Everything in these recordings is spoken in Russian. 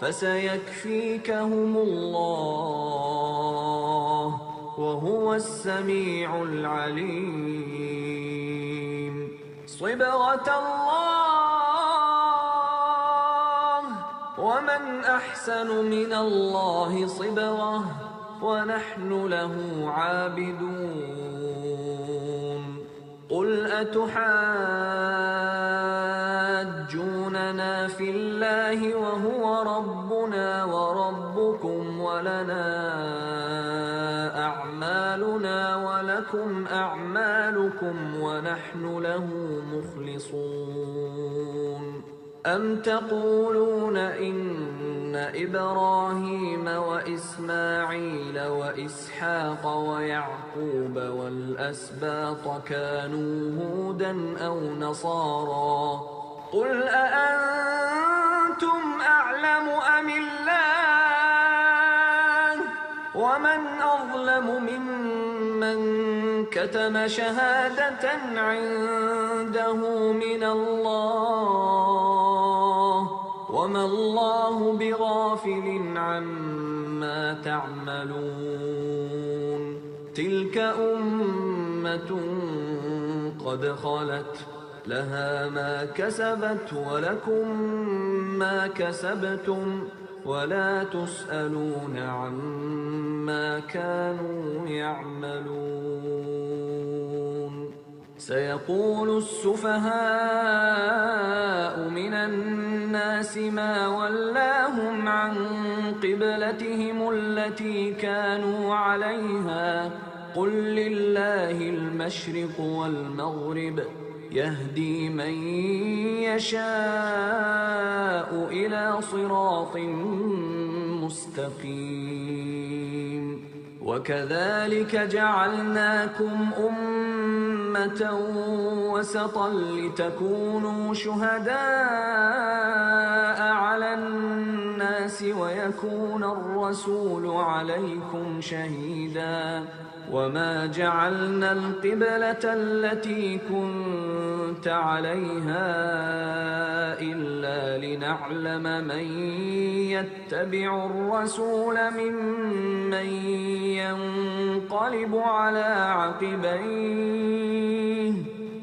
فسيكفيكهم الله وهو السميع العليم. صبغة الله ومن أحسن من الله صبغة ونحن له عابدون. قل أتحاجوننا في الله وهو ربنا وربكم ولنا أعمالنا ولكم أعمالكم ونحن له مخلصون. أم تقولون إن إبراهيم وإسماعيل وإسحاق ويعقوب والأسباط كانوا هودا أو نصارى؟ قل أأنتم أعلم أم الله؟ ومن أظلم ممن كتم شهادة عنده من الله وما الله بغافل عما تعملون. تلك أمة قد خلت لها ما كسبت ولكم ما كسبتم ولا تسألون عما كانوا يعملون. سيقول السفهاء من الناس ما ولاهم عن قبلتهم التي كانوا عليها قل لله المشرق والمغرب يهدي من يشاء إلى صراط مستقيم. وكذلك جعلناكم أمة وسطا لتكونوا شهداء على الناس ويكون الرسول عليكم شهيدا. وما جعلنا القبلة التي كنت عليها إلا لنعلم من يتبع الرسول ممن ينقلب على عقبيه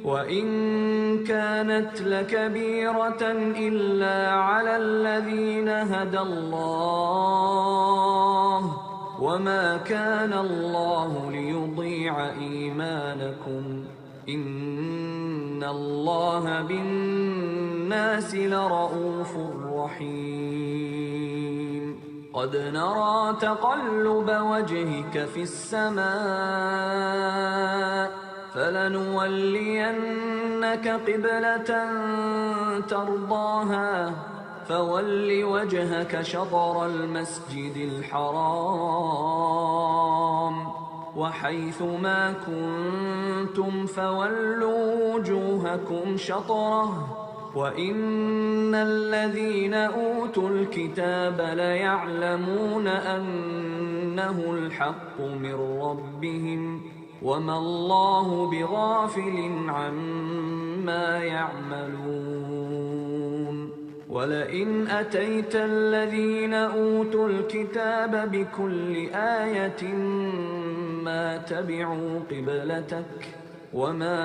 وإن كانت لكبيرة إلا على الذين هدى الله وما كان الله ليضيع إيمانكم إن الله بالناس لرؤوف رحيم. قد نرى تقلب وجهك في السماء فلنولينك قبلة ترضاها فول وجهك شطر المسجد الحرام وحيث ما كنتم فولوا وجوهكم شطره وإن الذين أوتوا الكتاب ليعلمون أنه الحق من ربهم وما الله بغافل عما يعملون. ولئن أتيت الذين أوتوا الكتاب بكل آية ما تبعوا قبلتك وما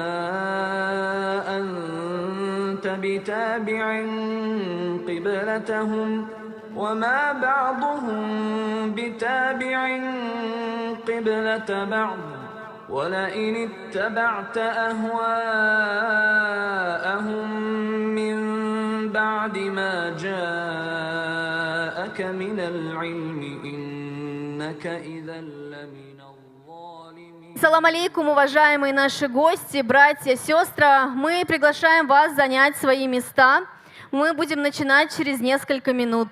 أنت بتابع قبلتهم وما بعضهم بتابع قبلة بعض ولئن اتبعت أهواءهم من بعد ما جاءك من العلم إنك إذا لمن الظالمين. Салам алейкум, уважаемые наши гости, братья, сестры. Мы приглашаем вас занять свои места. Мы будем начинать через несколько минут.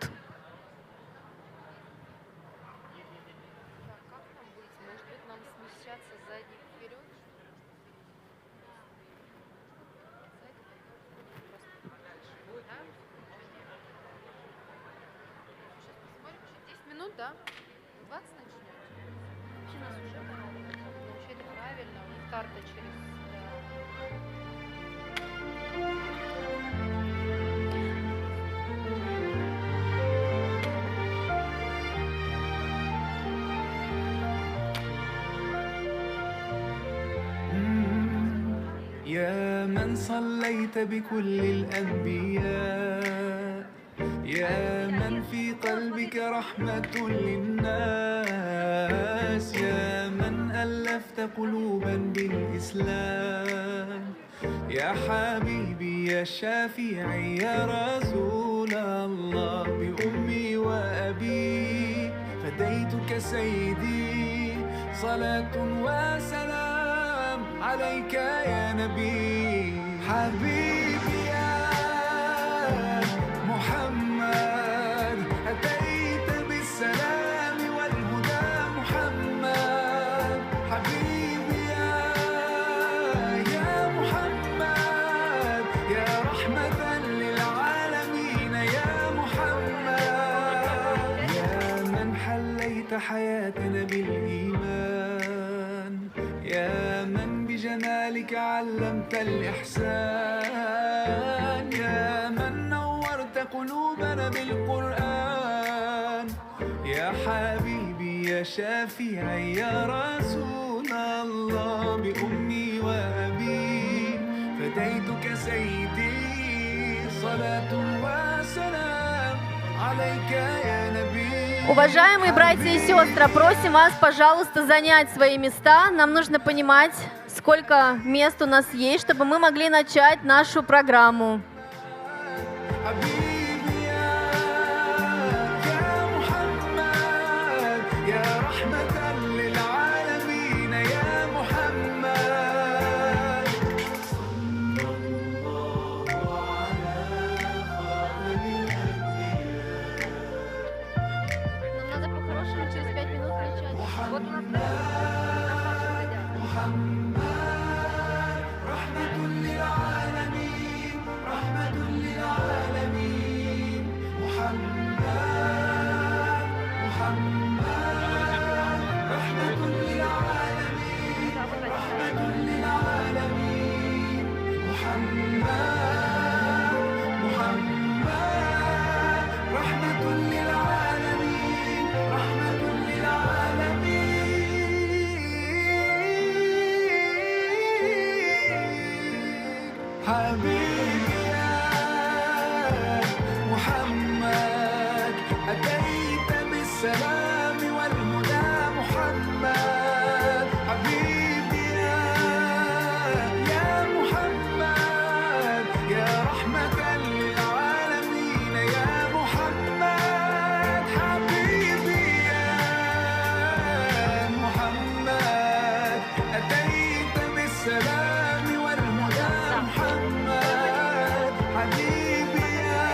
Да? 20 начнете? Вообще нас уже вообще это правильно, у них карта через... يا من صليت بكل الأنبياء، يا من في قلبك رحمة للناس، يا من ألفت قلوبا بالإسلام، يا حبيبي يا شافعي يا رسول الله، بأمي وأبي فديتك سيدي، صلاة وسلام عليك يا نبي. حبيبي يا محمد أتيت بالسلام والهدى محمد، حبيبي يا محمد يا رحمة للعالمين يا محمد، يا من حليت حياتنا بالإيمان، يا من بجمالك علمت الإحسان، يا من نورت قلوبنا بالقرآن، يا حبيبي يا شافعي يا رسول الله، بأمي وأبي فديتك سيدي، صلاة وسلام عليك يا نبي. Уважаемые братья и сестры, просим вас, пожалуйста, занять свои места. Нам нужно понимать, сколько мест у нас есть, чтобы мы могли начать нашу программу. حبيبي يا محمد يا رحمة للعالمين يا محمد، صلى الله على خاتم الأنبياء Нам надо по-хорошему через 5 минут начать. Вот у нас محمد، رحمة للعالمين، رحمة للعالمين، محمد، رحمة للعالمين، رحمة للعالمين، محمد، رحمة للعالمين، رحمة للعالمين. حبيبي يا محمد أتيت بالسلام والهدى محمد، حبيبي يا محمد يا رحمة للعالمين يا محمد، حبيبي يا محمد أتيت بالسلام والهدى محمد، حبيبي يا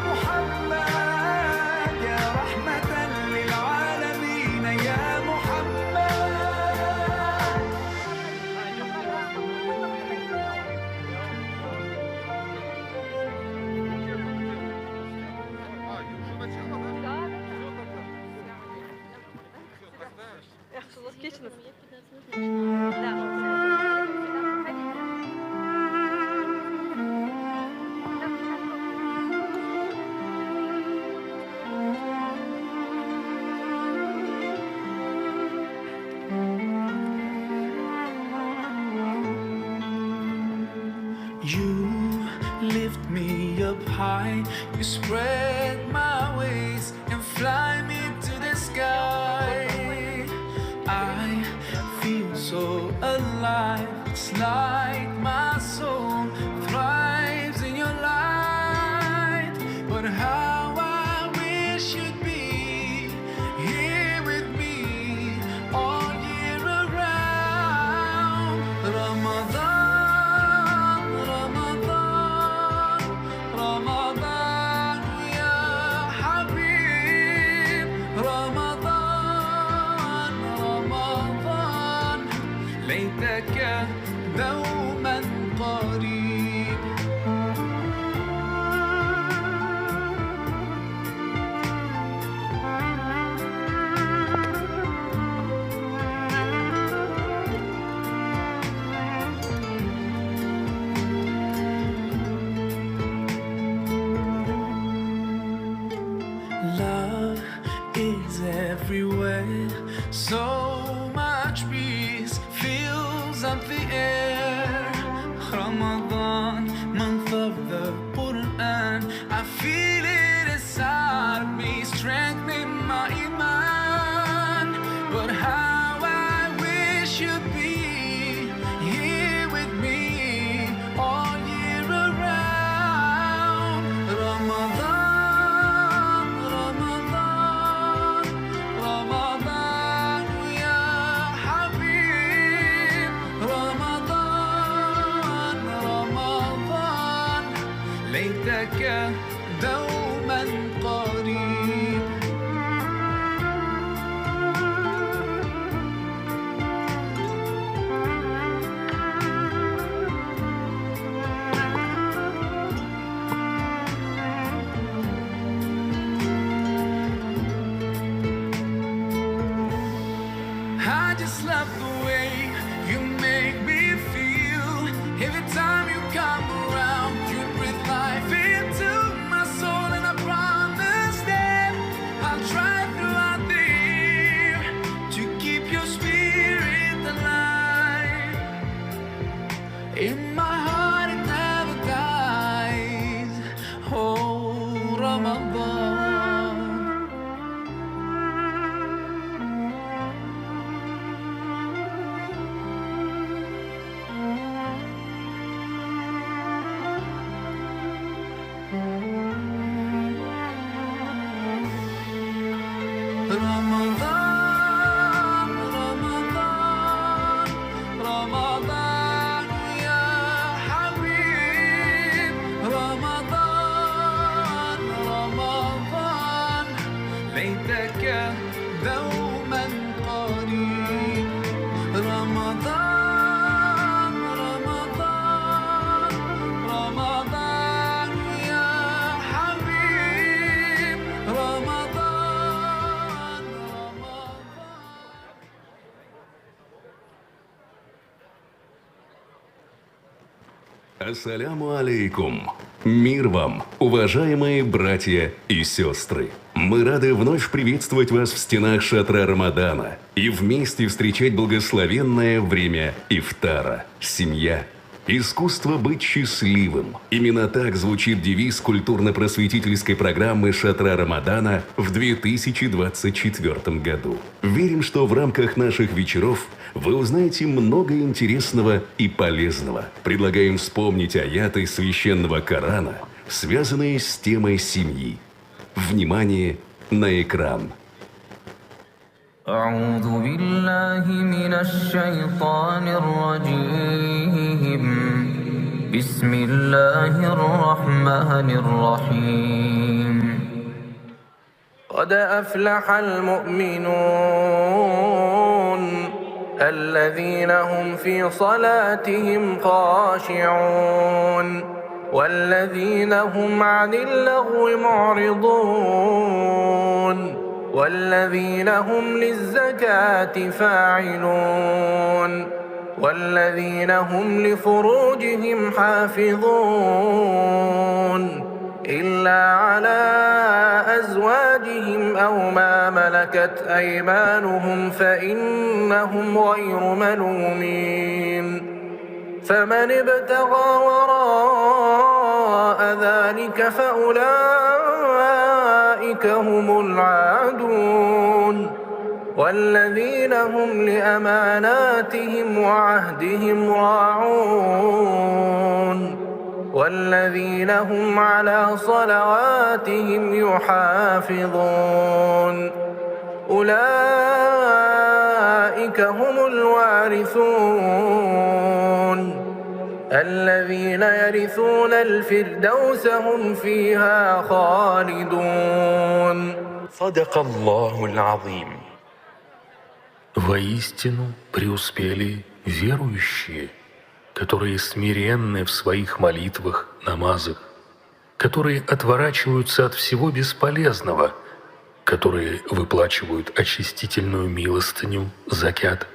محمد يا رحمة للعالمين يا محمد. You lift me up high, you spread my wings and fly me to the sky. I feel so alive, it's like my soul thrives in your light. But how I wish you'd be here with me all year around. Ramadan, Ramadan, Ramadan ya Habib, Ramadan, Ramadan ليتك دوما قريب. Love is everywhere, so much peace fills up the air. Quran. I feel it inside of me, strengthening my iman. But how I wish you'd be here with me all year around. Ramadan, Ramadan, Ramadan, ya Habib. Ramadan, Ramadan, ليتك دوما قريب. I just love the way you make me feel. Every time you come around, you breathe life into my soul, and I promise that I'll try throughout the year to keep your spirit alive. In my heart it never dies. Oh, Ramadan. Ramadan, Ramadan, Ramadan, ya Habib. Ramadan, Ramadan, ليتك دوما قريب. رمضان، رمضان، رمضان يا حبيب. رمضان، رمضان. Ассаляму алейкум. Мир вам, уважаемые братья и сестры. Мы рады вновь приветствовать вас в стенах шатра Рамадана и вместе встречать благословенное время ифтара. Семья. Искусство быть счастливым. Именно так звучит девиз культурно-просветительской программы «Шатра Рамадана» в 2024 году. Верим, что в рамках наших вечеров вы узнаете много интересного и полезного. Предлагаем вспомнить аяты священного Корана, связанные с темой семьи. Внимание на экран. أعوذ بالله من الشيطان الرجيم بسم الله الرحمن الرحيم قد أفلح المؤمنون الذين هم في صلاتهم خاشعون والذين هم عن اللغو معرضون والذين هم للزكاة فاعلون والذين هم لفروجهم حافظون إلا على أزواجهم أو ما ملكت أيمانهم فإنهم غير ملومين فمن ابتغى وراء ذلك فأولئك هم العادون والذين هم لأماناتهم وعهدهم راعون والذين هم على صلواتهم يحافظون أولئك هم الوارثون الذين يرثون الفردوس هم فيها خالدون صدق الله العظيم. Воистину преуспели верующие, которые смиренны в своих молитвах, намазах, которые отворачиваются от всего бесполезного, которые выплачивают очистительную милостыню, закят,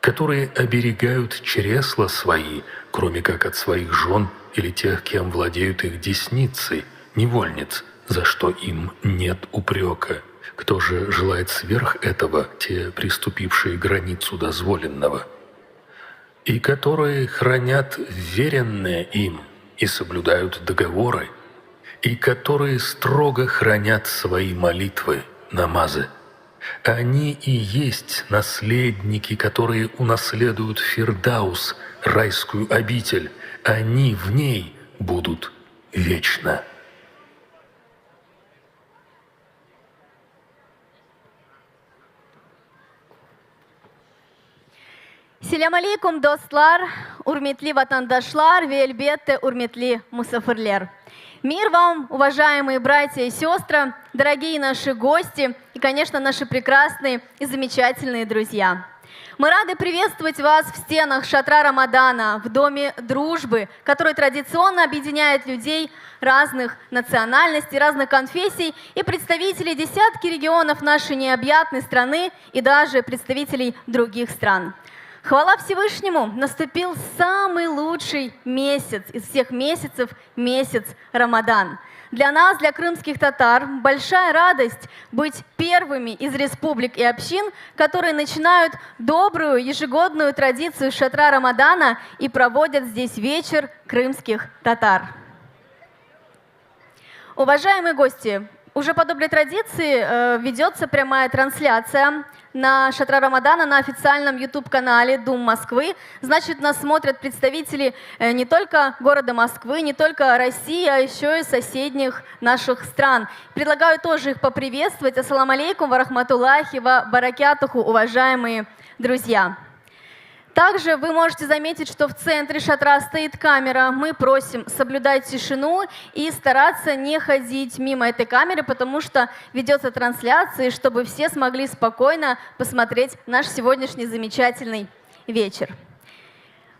которые оберегают чресла свои, кроме как от своих жен или тех, кем владеют их десницы, невольниц, за что им нет упрека. Кто же желает сверх этого, те, приступившие границу дозволенного, и которые хранят веренное им и соблюдают договоры, и которые строго хранят свои молитвы, намазы. Они и есть наследники, которые унаследуют Фирдаус, райскую обитель. Они в ней будут вечно. Селям алейкум, достлар, урметли ватандашлар, вельбетте урметли мусафирлер. Мир вам, уважаемые братья и сестры, дорогие наши гости и, конечно, наши прекрасные и замечательные друзья. Мы рады приветствовать вас в стенах шатра Рамадана, в Доме дружбы, который традиционно объединяет людей разных национальностей, разных конфессий и представителей десятки регионов нашей необъятной страны и даже представителей других стран. Хвала Всевышнему, наступил самый лучший месяц из всех месяцев, месяц Рамадан. Для нас, для крымских татар, большая радость быть первыми из республик и общин, которые начинают добрую ежегодную традицию шатра Рамадана и проводят здесь вечер крымских татар. Уважаемые гости, уже по доброй традиции ведется прямая трансляция на шатра Рамадана на официальном YouTube-канале Дум Москвы. Значит, нас смотрят представители не только города Москвы, не только России, а еще и соседних наших стран. Предлагаю тоже их поприветствовать. Ассаламу алейкум ва рахматуллахи ва баракятуху, уважаемые друзья. Также вы можете заметить, что в центре шатра стоит камера. Мы просим соблюдать тишину и стараться не ходить мимо этой камеры, потому что ведется трансляция, чтобы все смогли спокойно посмотреть наш сегодняшний замечательный вечер.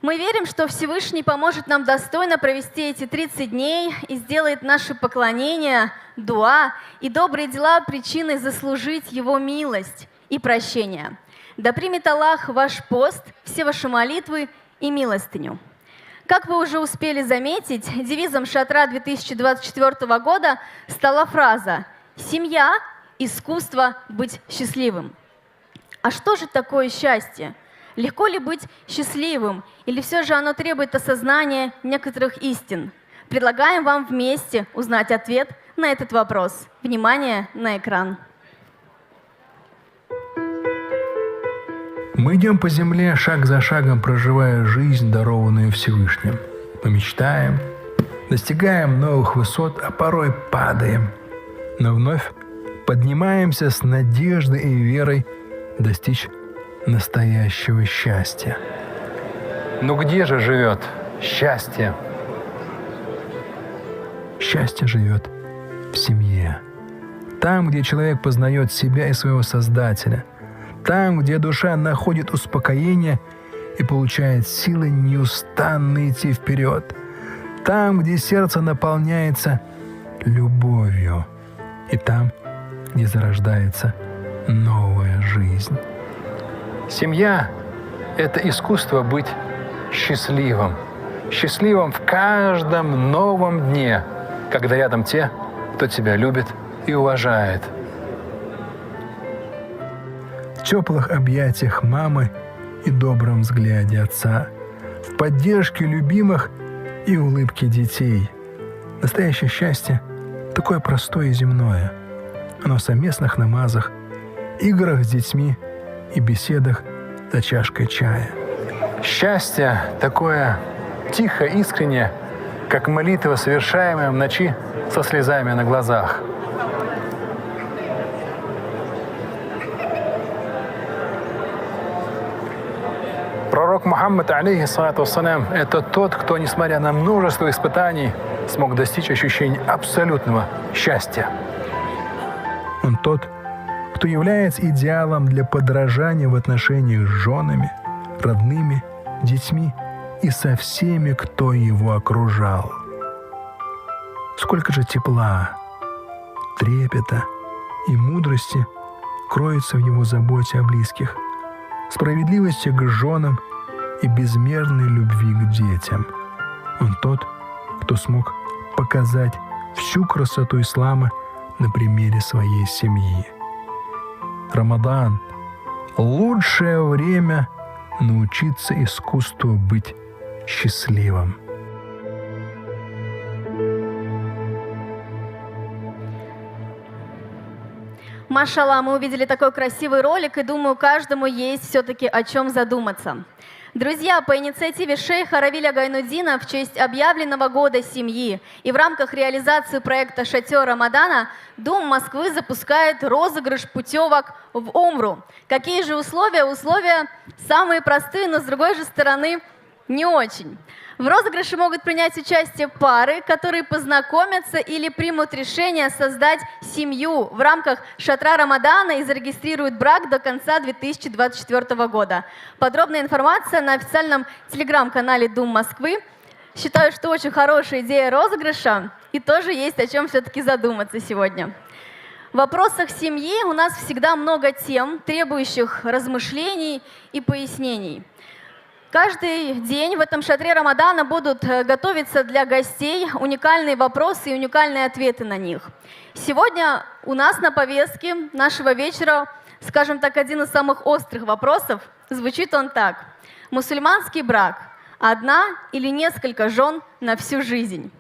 Мы верим, что Всевышний поможет нам достойно провести эти 30 дней и сделает наши поклонения, дуа и добрые дела причиной заслужить Его милость и прощение. Да примет Аллах ваш пост, все ваши молитвы и милостыню. Как вы уже успели заметить, девизом шатра 2024 года стала фраза «Семья – искусство быть счастливым». А что же такое счастье? Легко ли быть счастливым? Или все же оно требует осознания некоторых истин? Предлагаем вам вместе узнать ответ на этот вопрос. Внимание на экран. Мы идем по земле, шаг за шагом проживая жизнь, дарованную Всевышним. Мы мечтаем, достигаем новых высот, а порой падаем. Но вновь поднимаемся с надеждой и верой достичь настоящего счастья. Но где же живет счастье? Счастье живет в семье. Там, где человек познает себя и своего Создателя. Там, где душа находит успокоение и получает силы неустанно идти вперед. Там, где сердце наполняется любовью. И там, где зарождается новая жизнь. Семья – это искусство быть счастливым. Счастливым в каждом новом дне, когда рядом те, кто тебя любит и уважает. В теплых объятиях мамы и добром взгляде отца, в поддержке любимых и улыбке детей. Настоящее счастье такое простое и земное. Оно в совместных намазах, играх с детьми и беседах за чашкой чая. Счастье такое тихо, искреннее, как молитва, совершаемая в ночи со слезами на глазах. Пророк Мухаммад, алейхиссалату вассалям, это тот, кто, несмотря на множество испытаний, смог достичь ощущения абсолютного счастья. Он тот, кто является идеалом для подражания в отношениях с женами, родными, детьми и со всеми, кто его окружал. Сколько же тепла, трепета и мудрости кроется в его заботе о близких, справедливости к женам и безмерной любви к детям. Он тот, кто смог показать всю красоту ислама на примере своей семьи. Рамадан – лучшее время научиться искусству быть счастливым. Машалла, мы увидели такой красивый ролик, и думаю, каждому есть все-таки о чем задуматься. Друзья, по инициативе шейха Равиля Гайнуддина в честь объявленного года семьи и в рамках реализации проекта «Шатер Рамадана» Дом Москвы запускает розыгрыш путевок в Умру. Какие же условия? Условия самые простые, но с другой же стороны не очень. В розыгрыше могут принять участие пары, которые познакомятся или примут решение создать семью в рамках шатра Рамадана и зарегистрируют брак до конца 2024 года. Подробная информация на официальном телеграм-канале Дум Москвы. Считаю, что очень хорошая идея розыгрыша, и тоже есть о чем все-таки задуматься сегодня. В вопросах семьи у нас всегда много тем, требующих размышлений и пояснений. Каждый день в этом шатре Рамадана будут готовиться для гостей уникальные вопросы и уникальные ответы на них. Сегодня у нас на повестке нашего вечера, скажем так, один из самых острых вопросов. Звучит он так. Мусульманский брак – одна или несколько жен на всю жизнь?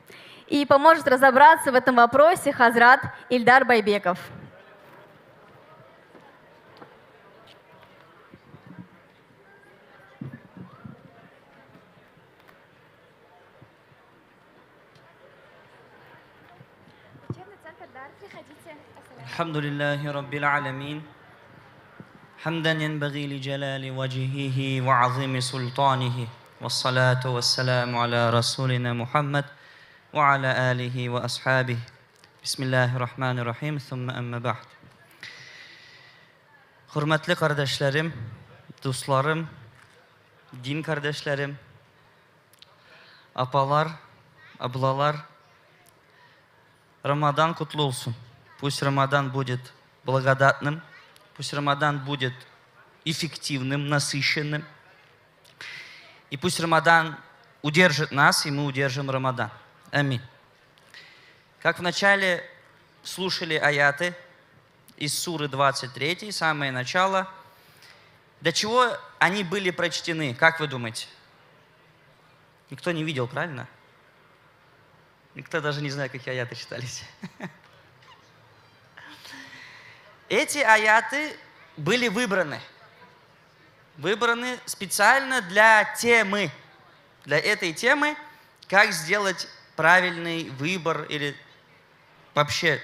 И поможет разобраться в этом вопросе хазрат Ильдар Байбеков. الحمد لله رب العالمين حمدا ينبغي لجلال وجهه وعظيم سلطانه والصلاة والسلام على رسولنا محمد وعلى آله وأصحابه بسم الله الرحمن الرحيم ثم أما بعد Hürmetli kardeşlerim, dostlarım, din kardeşlerim, apalar, ablalar, Рамадан кутлу olsun. Пусть Рамадан будет благодатным, пусть Рамадан будет эффективным, насыщенным. И пусть Рамадан удержит нас, и мы удержим Рамадан. Аминь. Как вначале слушали аяты из суры 23, самое начало, для чего они были прочтены, как вы думаете? Никто не видел, правильно? Никто даже не знает, какие аяты читались. Эти аяты были выбраны специально для темы, для этой темы, как сделать правильный выбор или вообще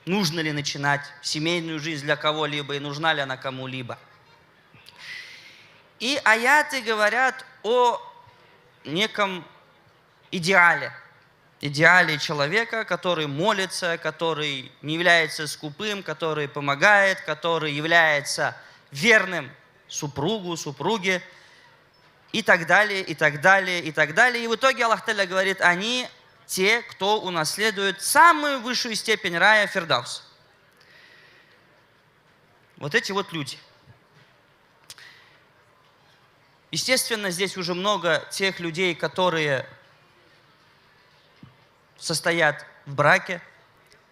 нужно ли начинать семейную жизнь для кого-либо и нужна ли она кому-либо. И аяты говорят о неком идеале человека, который молится, который не является скупым, который помогает, который является верным супругу, супруге и так далее, и так далее, и так далее. И в итоге Аллах Та'аля говорит, они те, кто унаследует самую высшую степень рая Фирдаус. Вот эти вот люди. Естественно, здесь уже много тех людей, которые состоят в браке,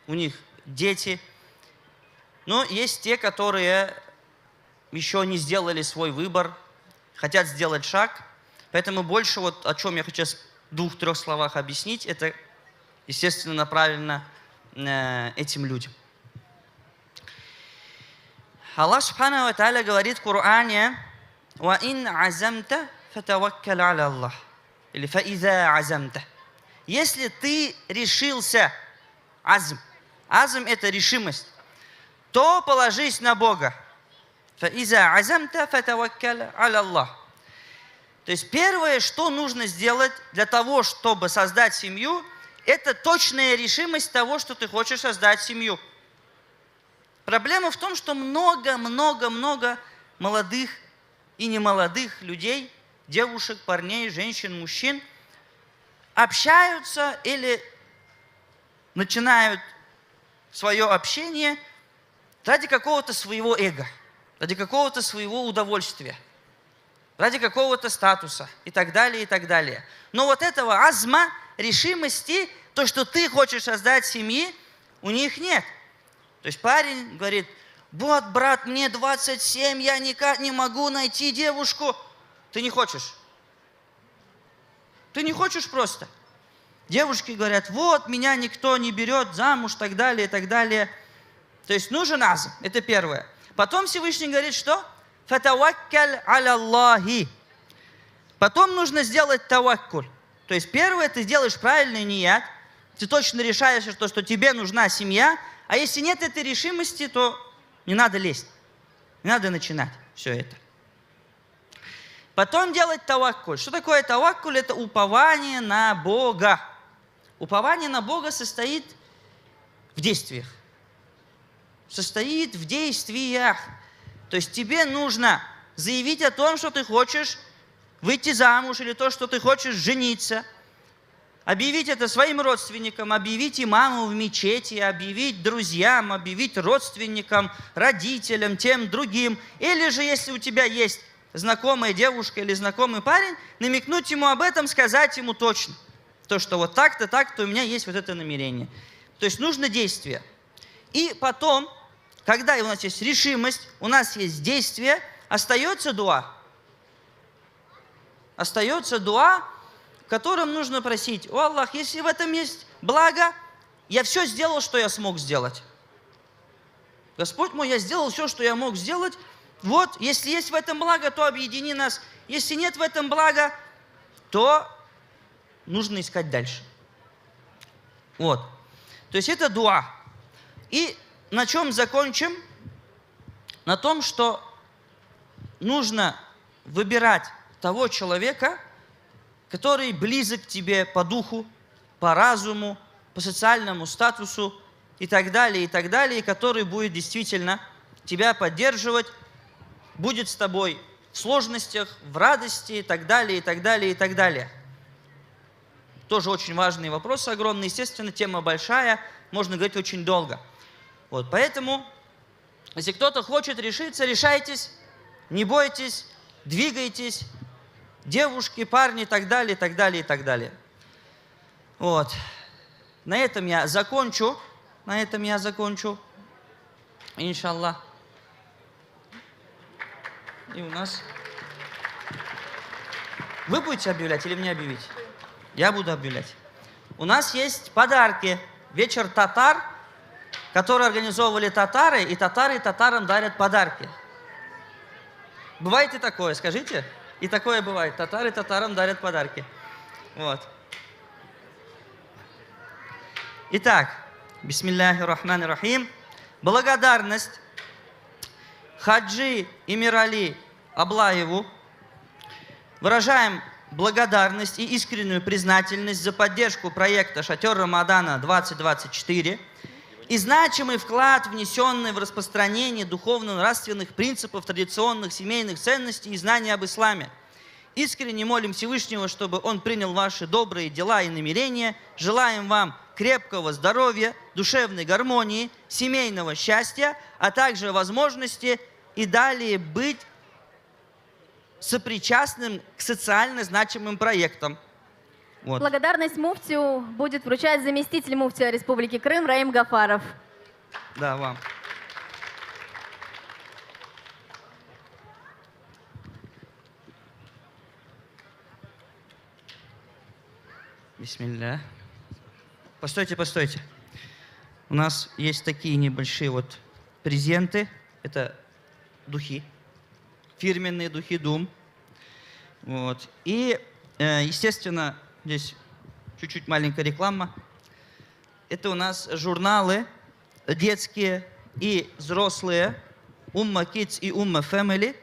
у них дети. Но есть те, которые еще не сделали свой выбор, хотят сделать шаг. Поэтому больше вот о чем я хочу в 2-3 словах объяснить, это, естественно, направлено этим людям. Аллах Субханаху ва Тааля говорит в Коране: «Ва ин азамта фатаваккал аля Аллах». Или «Фаиза азамта». Если ты решился, азм это решимость, то положись на Бога. «Фаиза азамта фатаваккал аля Аллах». То есть первое, что нужно сделать для того, чтобы создать семью, это точная решимость того, что ты хочешь создать семью. Проблема в том, что много молодых и немолодых людей, девушек, парней, женщин, мужчин, общаются или начинают свое общение ради какого-то своего эго, ради какого-то своего удовольствия, ради какого-то статуса и так далее, и так далее. Но вот этого азма, решимости, то, что ты хочешь создать семьи, у них нет. То есть парень говорит: вот, брат, мне 27, я никак не могу найти девушку. Ты не хочешь. Ты не хочешь просто. Девушки говорят: вот, меня никто не берет замуж, так далее, и так далее. То есть нужен азм. Это первое. Потом Всевышний говорит, что? «Фатаваккаль аля Аллахи». Потом нужно сделать таваккуль. То есть первое, ты делаешь правильный ният, ты точно решаешь, что тебе нужна семья, а если нет этой решимости, то не надо лезть, не надо начинать все это. Потом делать таваккуль. Что такое таваккуль? Это упование на Бога. Упование на Бога состоит в действиях. Состоит в действиях. То есть тебе нужно заявить о том, что ты хочешь выйти замуж, или то, что ты хочешь жениться, объявить это своим родственникам, объявить имаму в мечети, объявить друзьям, объявить родственникам, родителям, тем другим. Или же, если у тебя есть знакомая девушка или знакомый парень, намекнуть ему об этом, сказать ему точно. То, что вот так-то, так-то у меня есть вот это намерение. То есть нужно действие. И потом, когда у нас есть решимость, у нас есть действие, остается дуа. Остается дуа, в котором нужно просить: «О Аллах, если в этом есть благо, я все сделал, что я смог сделать. Господь мой, я сделал все, что я мог сделать. Вот, если есть в этом благо, то объедини нас. Если нет в этом блага, то нужно искать дальше». Вот. То есть это дуа. И на чем закончим? На том, что нужно выбирать того человека, который близок к тебе по духу, по разуму, по социальному статусу и так далее, и который будет действительно тебя поддерживать, будет с тобой в сложностях, в радости и так далее, и так далее, и так далее. Тоже очень важный вопрос, огромный. Естественно, тема большая, можно говорить очень долго. Вот, поэтому, если кто-то хочет решиться, решайтесь, не бойтесь, двигайтесь, девушки, парни и так далее, и так далее, и так далее. Вот. На этом я закончу. Иншаллах. И у нас... Вы будете объявлять или мне объявить? Я буду объявлять. У нас есть подарки. Вечер татар, который организовывали татары, и татары татарам дарят подарки. Бывает и такое, скажите? И такое бывает. Татары татарам дарят подарки. Вот. Итак, бисмилляхи-рахмани-рахим. Благодарность Хаджи Эмирали Аблаеву. Выражаем благодарность и искреннюю признательность за поддержку проекта «Шатер Рамадана 2024» и значимый вклад, внесенный в распространение духовно-нравственных принципов, традиционных семейных ценностей и знаний об исламе. Искренне молим Всевышнего, чтобы Он принял ваши добрые дела и намерения. Желаем вам крепкого здоровья, душевной гармонии, семейного счастья, а также возможности и далее быть сопричастным к социально значимым проектам. Вот. Благодарность муфтию будет вручать заместитель муфтия Республики Крым Раим Гафаров. Да, вам. Бисмилля. Постойте, постойте. У нас есть такие небольшие вот презенты. Это духи. Фирменные духи Дум. Вот. И, естественно, здесь чуть-чуть маленькая реклама. Это у нас журналы детские и взрослые, Umma Kids и Umma Family,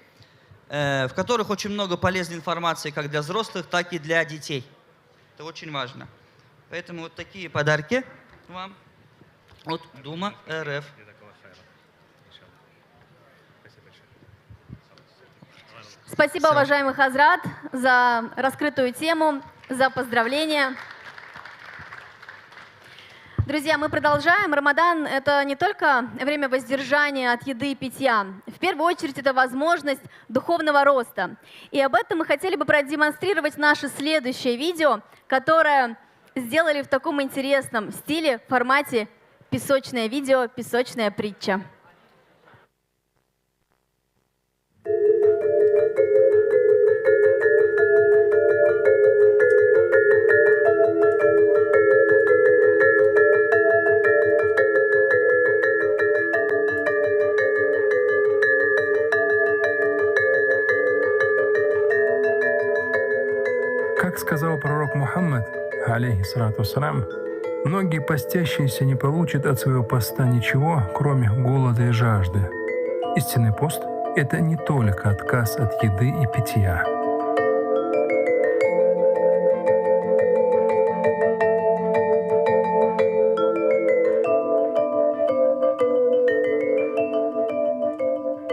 в которых очень много полезной информации как для взрослых, так и для детей. Это очень важно. Поэтому вот такие подарки вам от Дума РФ. Спасибо, уважаемый Хазрат, за раскрытую тему, за поздравления. Друзья, мы продолжаем. Рамадан – это не только время воздержания от еды и питья. В первую очередь, это возможность духовного роста. И об этом мы хотели бы продемонстрировать наше следующее видео, которое сделали в таком интересном стиле, формате песочное видео, песочная притча. алейхиссалату вассалям, многие постящиеся не получат от своего поста ничего, кроме голода и жажды. Истинный пост – это не только отказ от еды и питья.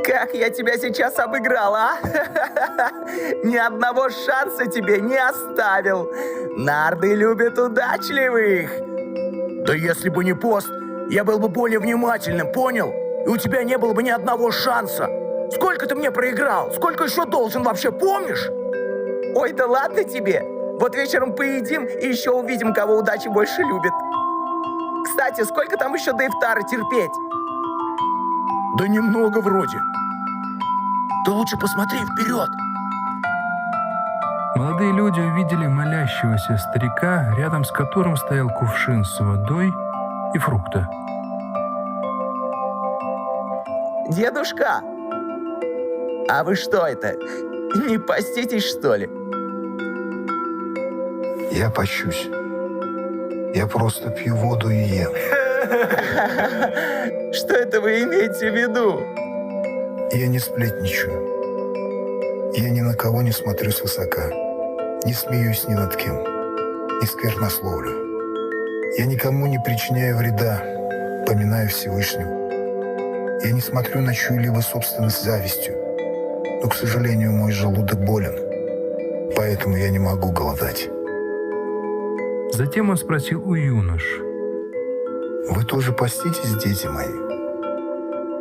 Как я тебя сейчас обыграл, а? Ни одного шанса тебе не оставил. Нарды любят удачливых. Да если бы не пост, я был бы более внимательным, понял? И у тебя не было бы ни одного шанса. Сколько ты мне проиграл? Сколько еще должен вообще, помнишь? Ой, да ладно тебе. Вот вечером поедим и еще увидим, кого удача больше любит. Кстати, сколько там еще до ифтара терпеть? Да немного вроде. Ты лучше посмотри вперед. Молодые люди увидели молящегося старика, рядом с которым стоял кувшин с водой и фрукты. Дедушка, а вы что это, не поститесь, что ли? Я пощусь. Я просто пью воду и ем. Что это вы имеете в виду? Я не сплетничаю. Я ни на кого не смотрю свысока. Не смеюсь ни над кем. Не сквернословлю. Я никому не причиняю вреда, поминаю Всевышнего. Я не смотрю на чью-либо собственность завистью. Но, к сожалению, мой желудок болен. Поэтому я не могу голодать. Затем он спросил у юнош: Вы тоже поститесь, дети мои?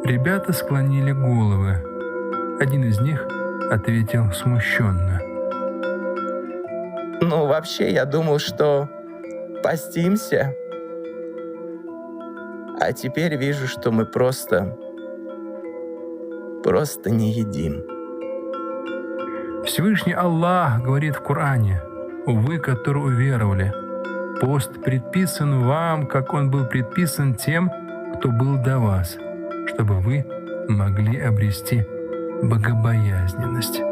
Ребята склонили головы. Один из них ответил смущенно: Ну, вообще, я думал, что постимся. А теперь вижу, что мы просто не едим. Всевышний Аллах говорит в Коране: «Вы, которые уверовали, пост предписан вам, как он был предписан тем, кто был до вас, чтобы вы могли обрести богобоязненность».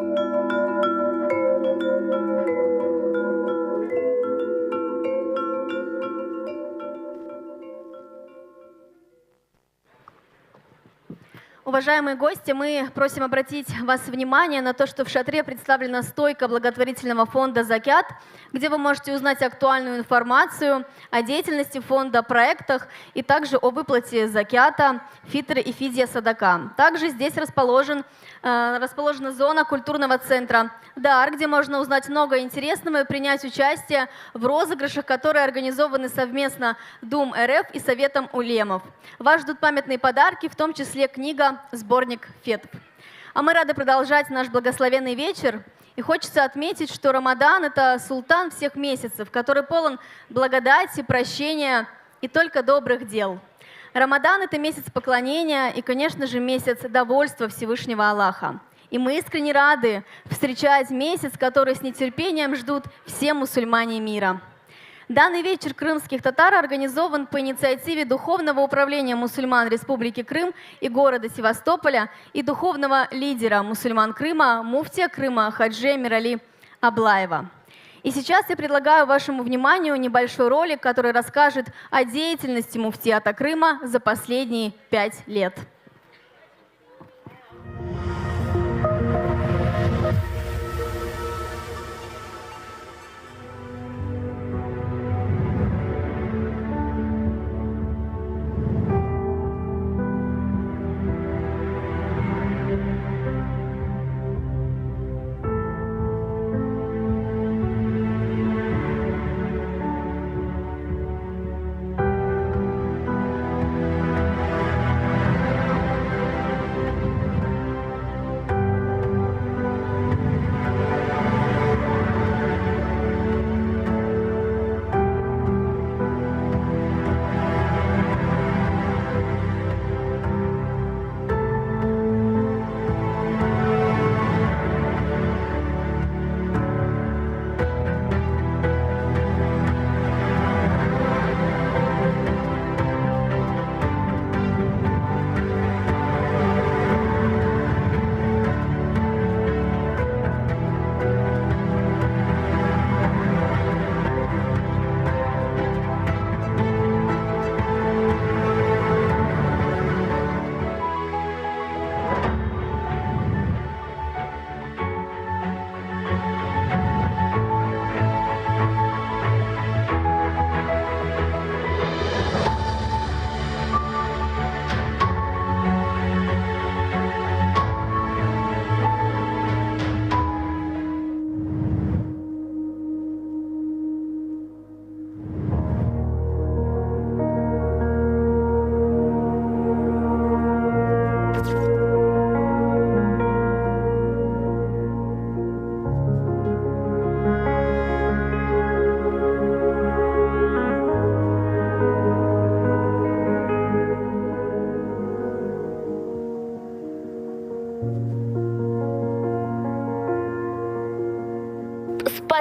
Уважаемые гости, мы просим обратить вас внимание на то, что в шатре представлена стойка благотворительного фонда «Закят», где вы можете узнать актуальную информацию о деятельности фонда, проектах и также о выплате закята, фитр и фидия садака. Также здесь расположена зона культурного центра «Дар», где можно узнать много интересного и принять участие в розыгрышах, которые организованы совместно Дум РФ и Советом улемов. Вас ждут памятные подарки, в том числе книга «Сборник фетв». А мы рады продолжать наш благословенный вечер. И хочется отметить, что Рамадан – это султан всех месяцев, который полон благодати, прощения и только добрых дел. Рамадан – это месяц поклонения и, конечно же, месяц довольства Всевышнего Аллаха. И мы искренне рады встречать месяц, который с нетерпением ждут все мусульмане мира. Данный вечер крымских татар организован по инициативе Духовного управления мусульман Республики Крым и города Севастополя и духовного лидера мусульман Крыма, муфтия Крыма Хаджи Мирали Аблаева. И сейчас я предлагаю вашему вниманию небольшой ролик, который расскажет о деятельности муфтията Крыма за последние 5 лет.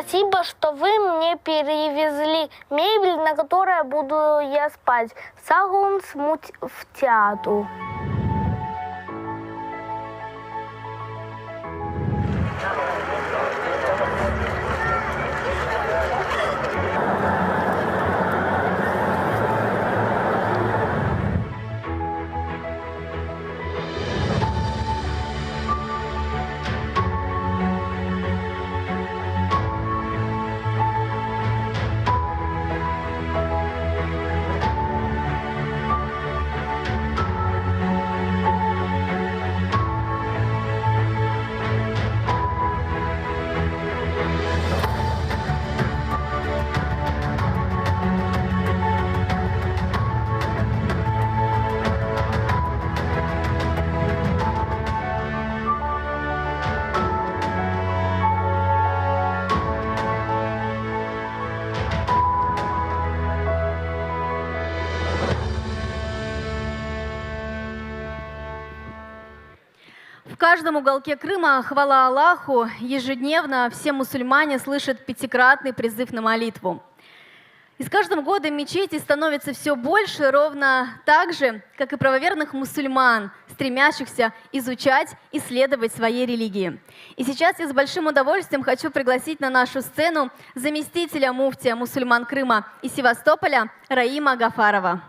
Спасибо, что вы мне перевезли мебель, на которой буду я спать. Сагун смуть в театру. В каждом уголке Крыма, хвала Аллаху, ежедневно все мусульмане слышат пятикратный призыв на молитву. И с каждым годом мечетей становится все больше, ровно так же, как и правоверных мусульман, стремящихся изучать, исследовать своей религии. И сейчас я с большим удовольствием хочу пригласить на нашу сцену заместителя муфтия мусульман Крыма и Севастополя Раима Гафарова.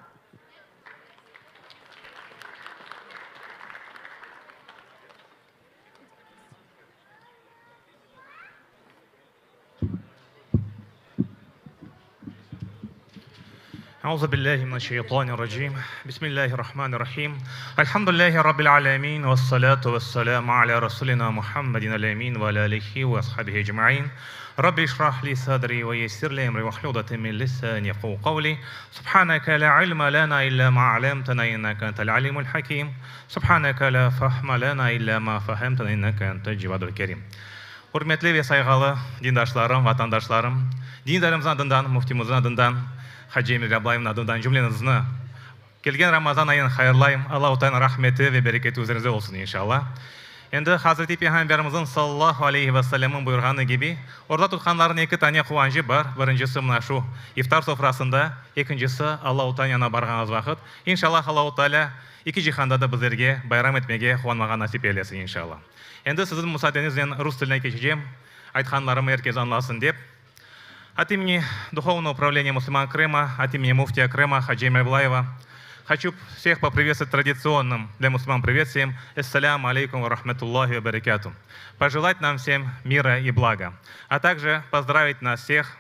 أعوذ بالله من الشيطان الرجيم بسم الله الرحمن الرحيم الحمد لله رب العالمين والصلاة والسلام على رسولنا محمد الأمين وعلى آله وأصحابه أجمعين رب اشرح لي صدري ويسر لي أمري واحلل عقدة من لساني يفقهوا قولي سبحانك لا علم لنا إلا ما علمتنا إنك أنت العليم الحكيم سبحانك لا فهم لنا إلا ما فهمتنا إنك أنت الجواد الكريم. Hurmatli ve saygılı dindaşlarım, vatandaşlarım, dindarımızın adından, muftimizin adından, Hacı Emir Ablayev'in adından cümlenizni kelgen Ramazan ayını hayırlayım. Allah-u Teala'nın rahmeti ve bereketi üzerinize olsun inşallah. Endi Hazreti Peygamberimizin sallallahu aleyhi ve sellem'in buyurgаны gibi orada tutkanların iki tane kuvvancı var. Birincisi mına şu iftar sofrasında, ikincisi Allah-u Teala'na barganız vakit. İnşallah Allah-u Teala iki cihanda da bizlerge bayram etmege, kuvvanmaga nasip eylesin inşallah. Endi sizin müsaadenizle Rus tiline geçeceğim. Айтқанларым herkes anlasın deyip. От имени Духовного управления мусульман Крыма, от имени муфтия Крыма Хаджи Эмира Аблаева хочу всех поприветствовать традиционным для мусульман приветствием «Ассаляму алейкум ва рахматуллахи ва баракату». Пожелать нам всем мира и блага, а также поздравить нас всех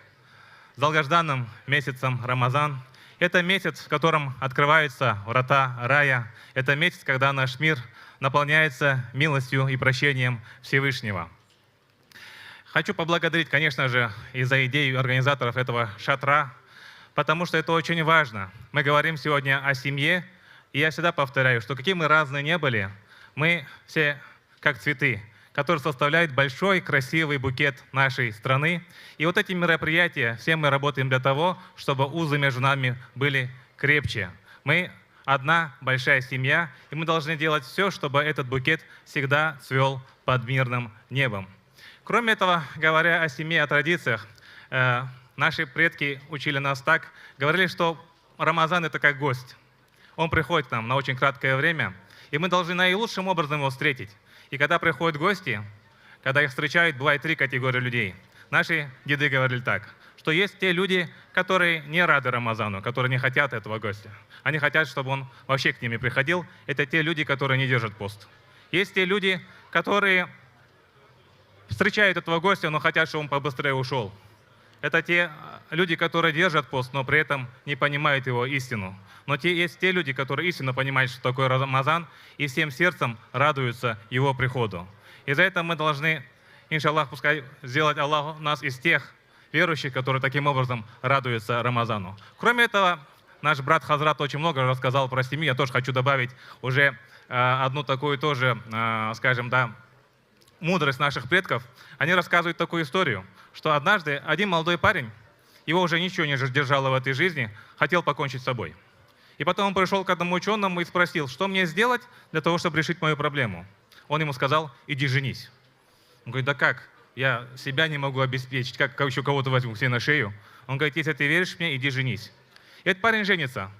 с долгожданным месяцем Рамазан. Это месяц, в котором открываются врата рая. Это месяц, когда наш мир наполняется милостью и прощением Всевышнего. Хочу поблагодарить, конечно же, и за идею организаторов этого шатра, потому что это очень важно. Мы говорим сегодня о семье, и я всегда повторяю, что какие мы разные не были, мы все как цветы, которые составляют большой красивый букет нашей страны. И вот эти мероприятия, все мы работаем для того, чтобы узы между нами были крепче. Мы одна большая семья, и мы должны делать все, чтобы этот букет всегда цвел под мирным небом. Кроме этого, говоря о семье, о традициях, наши предки учили нас так, говорили, что Рамазан — это как гость. Он приходит к нам на очень краткое время, и мы должны наилучшим образом его встретить. И когда приходят гости, когда их встречают, бывает три категории людей. Наши деды говорили так, что есть те люди, которые не рады Рамазану, которые не хотят этого гостя. Они хотят, чтобы он вообще к ним приходил. Это те люди, которые не держат пост. Есть те люди, которые встречают этого гостя, но хотят, чтобы он побыстрее ушел. Это те люди, которые держат пост, но при этом не понимают его истину. Но есть те люди, которые истинно понимают, что такое Рамазан, и всем сердцем радуются его приходу. И за это мы должны, иншаллах, пускай сделать Аллах нас из тех верующих, которые таким образом радуются Рамазану. Кроме этого, наш брат Хазрат очень много рассказал про семью. Я тоже хочу добавить уже одну такую тоже, скажем, да, мудрость наших предков. Они рассказывают такую историю, что однажды один молодой парень, его уже ничего не держало в этой жизни, хотел покончить с собой. И потом он пришел к одному ученому и спросил, что мне сделать для того, чтобы решить мою проблему. Он ему сказал: иди женись. Он говорит: да как? я себя не могу обеспечить, как еще кого-то возьму к себе на шею. Он говорит, если ты веришь мне, иди женись. И этот парень женится.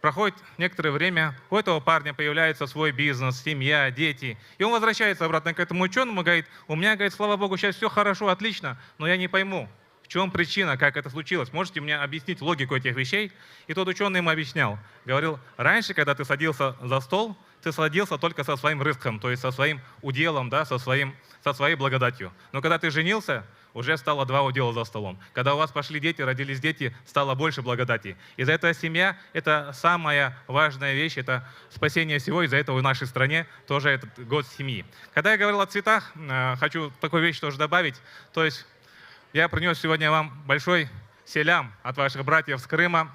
Проходит некоторое время, у этого парня появляется свой бизнес, семья, дети. И он возвращается обратно к этому ученому и говорит, у меня, говорит, слава Богу, сейчас все хорошо, отлично, но я не пойму, в чем причина, как это случилось. Можете мне объяснить логику этих вещей? И тот ученый ему объяснял. Говорил, раньше, когда ты садился за стол, ты садился только со своим рызком, то есть со своим уделом, да, со своей благодатью. Но когда ты женился, уже стало 2 удела за столом. Когда у вас пошли дети, родились дети, стало больше благодати. И за это семья – это самая важная вещь, это спасение всего, и за это в нашей стране тоже этот год семьи. Когда я говорил о цветах, хочу такую вещь тоже добавить. То есть я принес сегодня вам большой селям от ваших братьев с Крыма.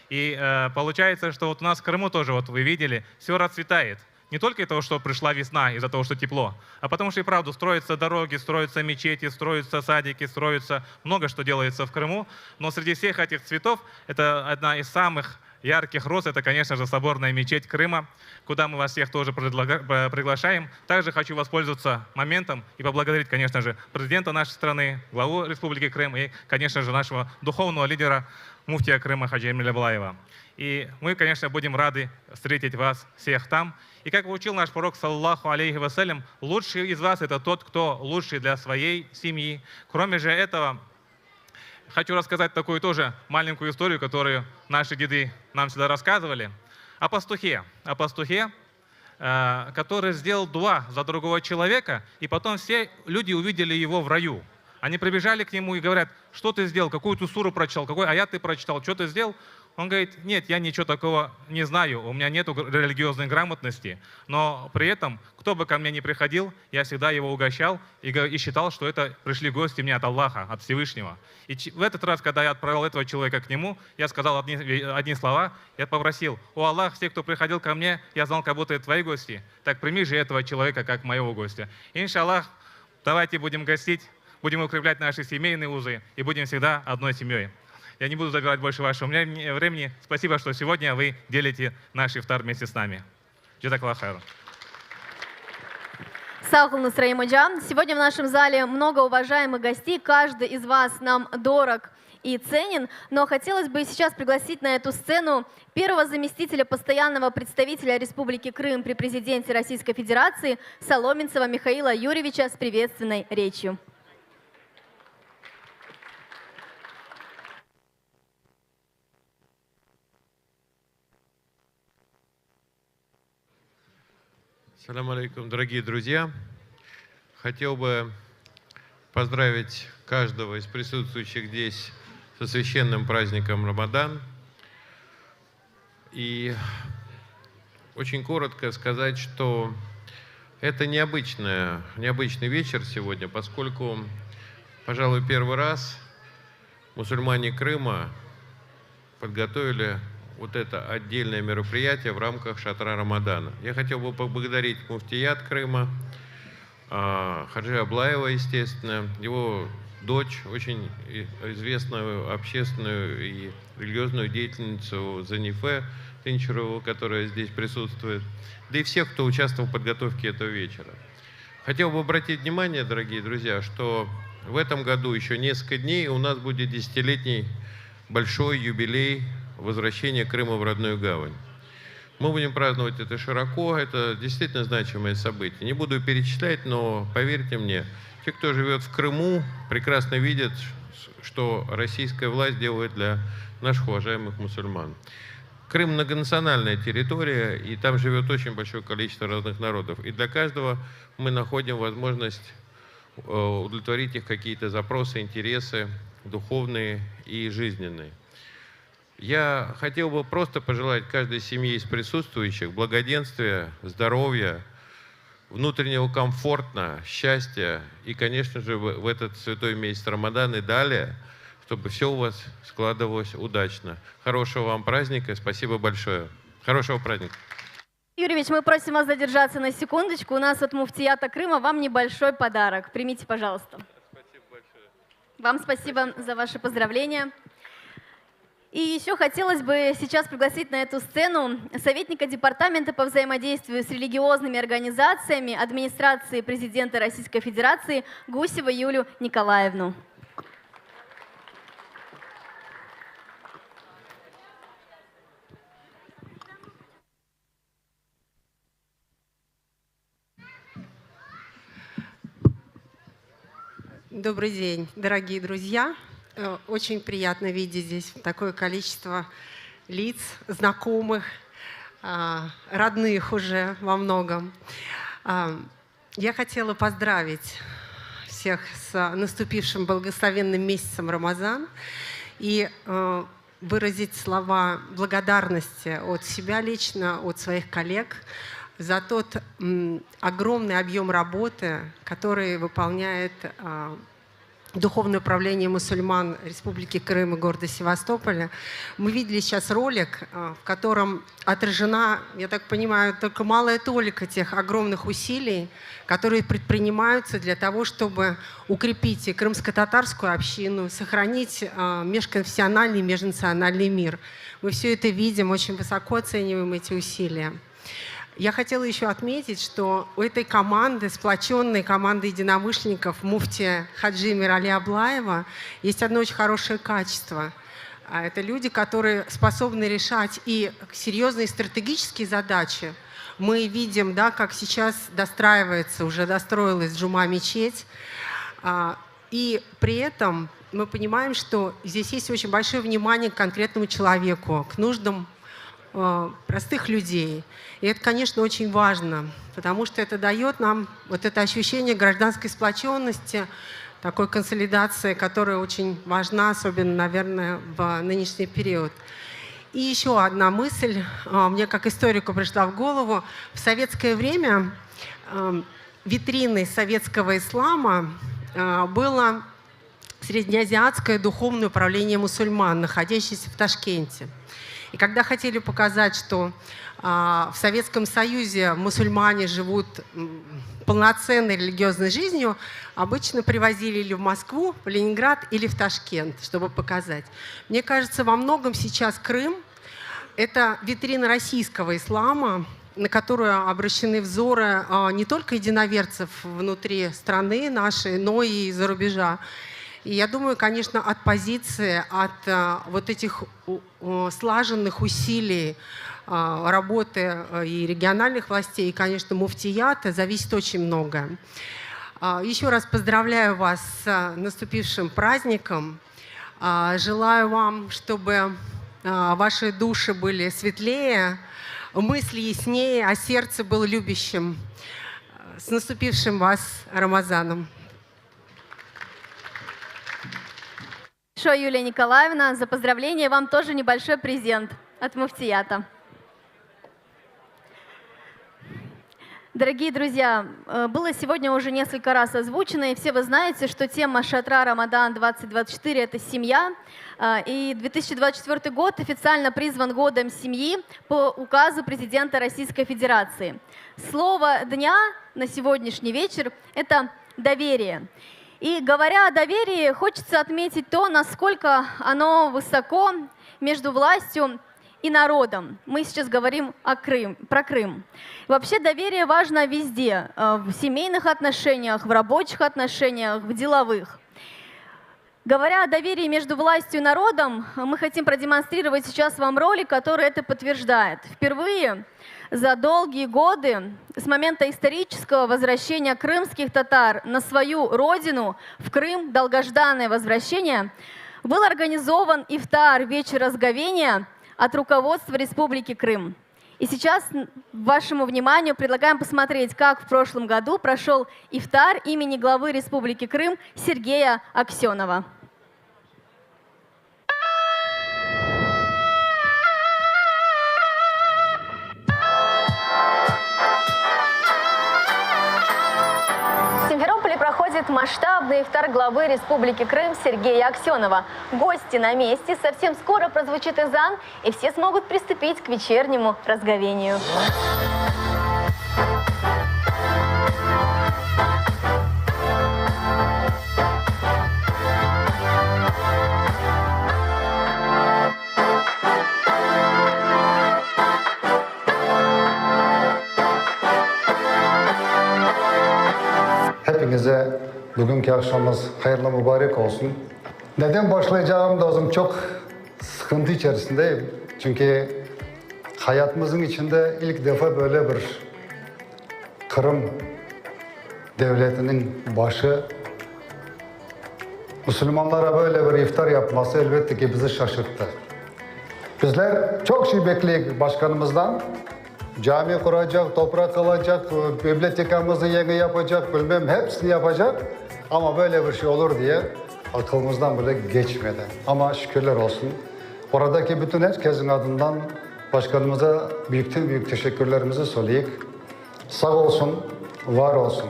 И получается, что вот у нас в Крыму тоже, вот вы видели, все расцветает. Не только из-за того, что пришла весна, из-за того, что тепло, а потому что и правда строятся дороги, строятся мечети, строятся садики, строятся много что делается в Крыму. Но среди всех этих цветов это одна из самых ярких роз, это, конечно же, соборная мечеть Крыма, куда мы вас всех тоже приглашаем. Также хочу воспользоваться моментом и поблагодарить, конечно же, президента нашей страны, главу Республики Крым и, конечно же, нашего духовного лидера муфтия Крыма Хаджи Эмиля Балаева. И мы, конечно, будем рады встретить вас всех там. И как учил наш пророк, саллаллаху алейхи вассалям, лучший из вас – это тот, кто лучший для своей семьи. Кроме же этого, хочу рассказать такую тоже маленькую историю, которую наши деды нам всегда рассказывали, о пастухе, который сделал дуа за другого человека, и потом все люди увидели его в раю. Они прибежали к нему и говорят, что ты сделал, какую ты суру прочитал, какой аят ты прочитал, что ты сделал? Он говорит, нет, я ничего такого не знаю, у меня нет религиозной грамотности, но при этом, кто бы ко мне ни приходил, я всегда его угощал и считал, что это пришли гости мне от Аллаха, от Всевышнего. И в этот раз, когда я отправил этого человека к нему, я сказал одни слова, я попросил, о Аллах, все, кто приходил ко мне, я знал, как будто это твои гости, так прими же этого человека, как моего гостя. Иншаллах, давайте будем гостить, будем укреплять наши семейные узы и будем всегда одной семьей. Я не буду забирать больше вашего времени. Спасибо, что сегодня вы делите наш ифтар вместе с нами. Джазакаллах хайр. Саухул Насраим Аджам. Сегодня в нашем зале много уважаемых гостей. Каждый из вас нам дорог и ценен. Но хотелось бы сейчас пригласить на эту сцену первого заместителя постоянного представителя Республики Крым при президенте Российской Федерации Соломенцева Михаила Юрьевича с приветственной речью. Ассаламу алейкум, дорогие друзья. Хотел бы поздравить каждого из присутствующих здесь со священным праздником Рамадан. И очень коротко сказать, что это необычный вечер сегодня, поскольку, пожалуй, первый раз мусульмане Крыма подготовили вот это отдельное мероприятие в рамках шатра Рамадана. Я хотел бы поблагодарить муфтият Крыма, Хаджи Аблаева, естественно, его дочь, очень известную общественную и религиозную деятельницу Занифе Тынчерову, которая здесь присутствует, да и всех, кто участвовал в подготовке этого вечера. Хотел бы обратить внимание, дорогие друзья, что в этом году еще несколько дней у нас будет 10-летний большой юбилей возвращения Крыма в родную гавань. Мы будем праздновать это широко, это действительно значимое событие. Не буду перечислять, но поверьте мне, те, кто живет в Крыму, прекрасно видят, что российская власть делает для наших уважаемых мусульман. Крым многонациональная территория, и там живет очень большое количество разных народов. И для каждого мы находим возможность удовлетворить их какие-то запросы, интересы духовные и жизненные. Я хотел бы просто пожелать каждой семье из присутствующих благоденствия, здоровья, внутреннего комфорта, счастья и, конечно же, в этот святой месяц Рамадан и далее, чтобы все у вас складывалось удачно. Хорошего вам праздника, спасибо большое. Хорошего праздника. Юрьевич, мы просим вас задержаться на секундочку. У нас от муфтията Крыма вам небольшой подарок. Примите, пожалуйста. Спасибо большое. Вам спасибо за ваши поздравления. И еще хотелось бы сейчас пригласить на эту сцену советника Департамента по взаимодействию с религиозными организациями администрации президента Российской Федерации Гусеву Юлию Николаевну. Добрый день, дорогие друзья. Очень приятно видеть здесь такое количество лиц, знакомых, родных уже во многом. Я хотела поздравить всех с наступившим благословенным месяцем Рамазан и выразить слова благодарности от себя лично, от своих коллег за тот огромный объем работы, который выполняет Духовное управление мусульман Республики Крым и города Севастополя. Мы видели сейчас ролик, в котором отражена, я так понимаю, только малая толика тех огромных усилий, которые предпринимаются для того, чтобы укрепить и крымско-татарскую общину, сохранить межконфессиональный и межнациональный мир. Мы все это видим, очень высоко оцениваем эти усилия. Я хотела еще отметить, что у этой команды, сплоченной команды единомышленников муфтия Хаджи Мирали Аблаева, есть одно очень хорошее качество. Это люди, которые способны решать и серьезные стратегические задачи. Мы видим, да, как сейчас достраивается, уже достроилась Джума-мечеть. И при этом мы понимаем, что здесь есть очень большое внимание к конкретному человеку, к нуждам простых людей. И это, конечно, очень важно, потому что это дает нам вот это ощущение гражданской сплоченности, такой консолидации, которая очень важна, особенно, наверное, в нынешний период. И еще одна мысль мне как историку пришла в голову. В советское время витриной советского ислама было Среднеазиатское духовное управление мусульман, находящееся в Ташкенте. И когда хотели показать, что в Советском Союзе мусульмане живут полноценной религиозной жизнью, обычно привозили или в Москву, в Ленинград или в Ташкент, чтобы показать. Мне кажется, во многом сейчас Крым – это витрина российского ислама, на которую обращены взоры не только единоверцев внутри страны нашей, но и из-за рубежа. И я думаю, конечно, от позиции, от вот этих слаженных усилий работы и региональных властей, и, конечно, муфтията зависит очень многое. Еще раз поздравляю вас с наступившим праздником. Желаю вам, чтобы ваши души были светлее, мысли яснее, а сердце было любящим. С наступившим вас Рамазаном! Большое, Юлия Николаевна, за поздравление вам тоже небольшой презент от муфтията. Дорогие друзья, было сегодня уже несколько раз озвучено, и все вы знаете, что тема Шатра Рамадан 2024 – это семья. И 2024 год официально призван годом семьи по указу президента Российской Федерации. Слово дня на сегодняшний вечер – это доверие. И говоря о доверии, хочется отметить то, насколько оно высоко между властью и народом. Мы сейчас говорим про Крым. Вообще доверие важно везде, в семейных отношениях, в рабочих отношениях, в деловых. Говоря о доверии между властью и народом, мы хотим продемонстрировать сейчас вам ролик, который это подтверждает. Впервые за долгие годы, с момента исторического возвращения крымских татар на свою родину, в Крым, долгожданное возвращение, был организован ифтар, вечер разговения, от руководства Республики Крым. И сейчас вашему вниманию предлагаем посмотреть, как в прошлом году прошел ифтар имени главы Республики Крым Сергея Аксенова. В Симферополе проходит масштабный ифтар главы Республики Крым Сергея Аксенова. Гости на месте, совсем скоро прозвучит азан, и все смогут приступить к вечернему разговению. Hepinize bugünkü akşamımız hayırlı mübarek olsun. Neden başlayacağım da özüm çok sıkıntı içerisindeyim. Çünkü hayatımızın içinde ilk defa böyle bir Kırım devletinin başı Müslümanlara böyle bir iftar yapması elbette ki bizi şaşırttı. Bizler çok şey bekliyoruz başkanımızdan. Cami kuracak, toprak alacak, bibliotekamızı yeni yapacak, bilmem hepsini yapacak. Ama böyle bir şey olur diye aklımızdan bile geçmedi. Ama şükürler olsun. Oradaki bütün herkesin adından başkanımıza büyük teşekkürlerimizi söyleyip sağ olsun, var olsun.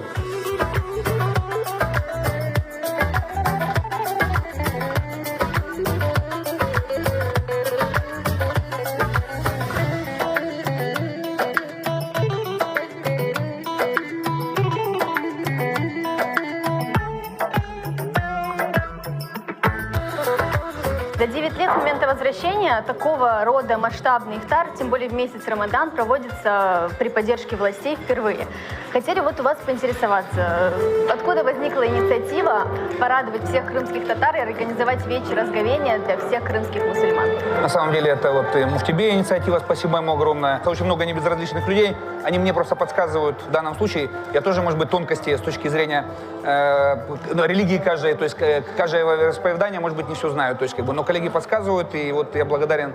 За 9 лет с момента возвращения такого рода масштабный ифтар, тем более в месяц Рамадан, проводится при поддержке властей впервые. Хотели вот у вас поинтересоваться, откуда возникла инициатива порадовать всех крымских татар и организовать вечер разговения для всех крымских мусульман? На самом деле это вот Муфтибе инициатива, спасибо ему огромное. Очень много небезразличных людей, они мне просто подсказывают в данном случае. Я тоже, может быть, тонкости с точки зрения религии каждой, то есть каждое вероисповедание, может быть, не все знают, то есть но коллеги подсказывают, и вот я благодарен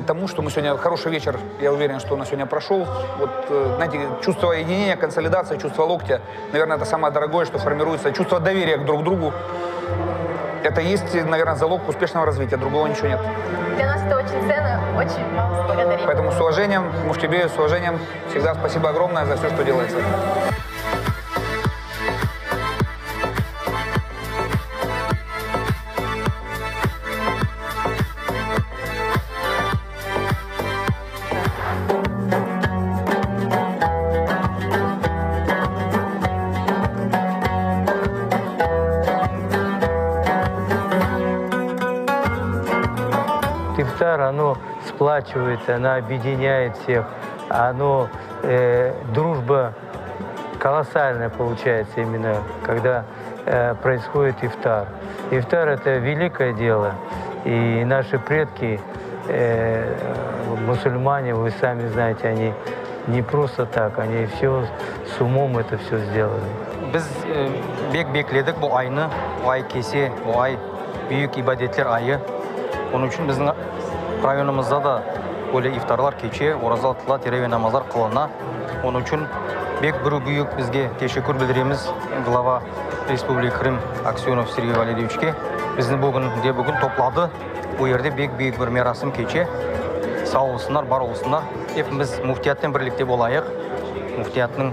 тому, что мы сегодня хороший вечер, я уверен, что у нас сегодня прошел. Вот, знаете, чувство единения, консолидации, чувство локтя, наверное, это самое дорогое, что формируется, чувство доверия друг к другу. Это есть, наверное, залог успешного развития, другого ничего нет. Для нас это очень ценно, очень вам благодарим. Поэтому с уважением, Муфтибею, с уважением, всегда спасибо огромное за все, что делается. Ифтар, оно сплачивает, оно объединяет всех, оно, дружба колоссальная получается именно, когда происходит ифтар. Ифтар – это великое дело, и наши предки, мусульмане, вы сами знаете, они не просто так, они все с умом это все сделали. Biz bek bekledik bu ayını, bu ay kese, bu ay büyük ibadetler ayı. Onun için bizim rayonumuzda da böyle iftarlar keçe, orazal tıla, teravih namazlar kılına. Onun için bek bir büyük bizge teşekkür bildiremiz Glava Respublika Kırım Aksiyonov Sergey Valerievичке. Bizni bugün topladı. Bu yerde bek büyük bir merasim keçe. Sağ olsunlar, var olsunlar. Hepimiz muftiyattan birlikte olayıq. Muftiyatның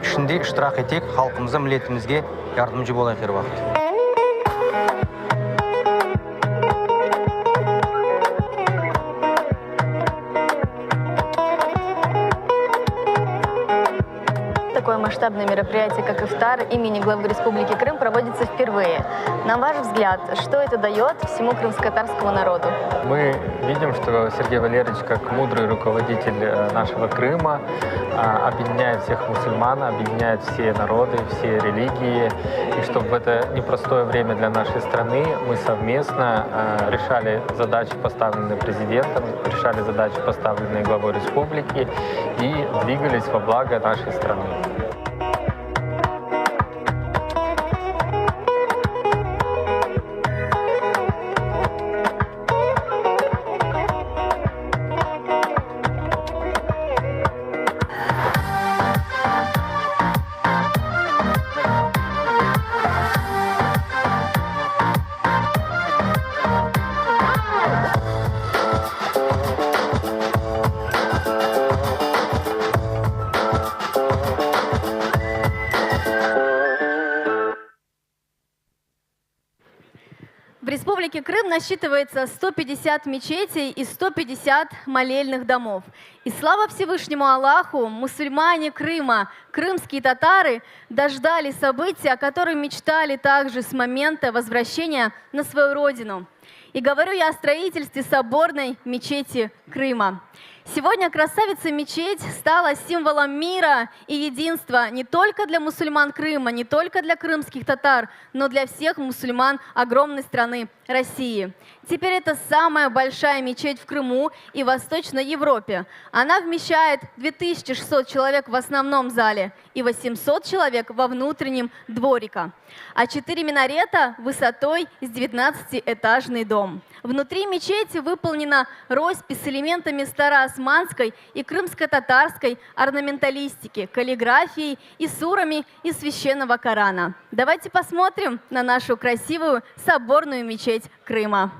işinde iştirak etek, halkımıza, milletimizge yardımcı olayıq her vakit. Такое масштабное мероприятие, как ифтар имени главы Республики Крым, проводится впервые. На ваш взгляд, что это дает всему крымско-татарскому народу? Мы видим, что Сергей Валерьевич, как мудрый руководитель нашего Крыма, объединяет всех мусульман, объединяет все народы, все религии. И чтобы в это непростое время для нашей страны мы совместно решали задачи, поставленные президентом, решали задачи, поставленные главой республики, и двигались во благо нашей страны. В Республике Крым насчитывается 150 мечетей и 150 молельных домов. И слава Всевышнему Аллаху, мусульмане Крыма, крымские татары дождали события, о котором мечтали также с момента возвращения на свою родину. И говорю я о строительстве соборной мечети Крыма. Сегодня красавица-мечеть стала символом мира и единства не только для мусульман Крыма, не только для крымских татар, но для всех мусульман огромной страны России. Теперь это самая большая мечеть в Крыму и Восточной Европе. Она вмещает 2600 человек в основном зале и 800 человек во внутреннем дворика. А 4 минарета высотой с 19-этажный дом. Внутри мечети выполнена роспись с элементами староосманской и крымско-татарской орнаменталистики, каллиграфией и сурами из священного Корана. Давайте посмотрим на нашу красивую соборную мечеть Крыма.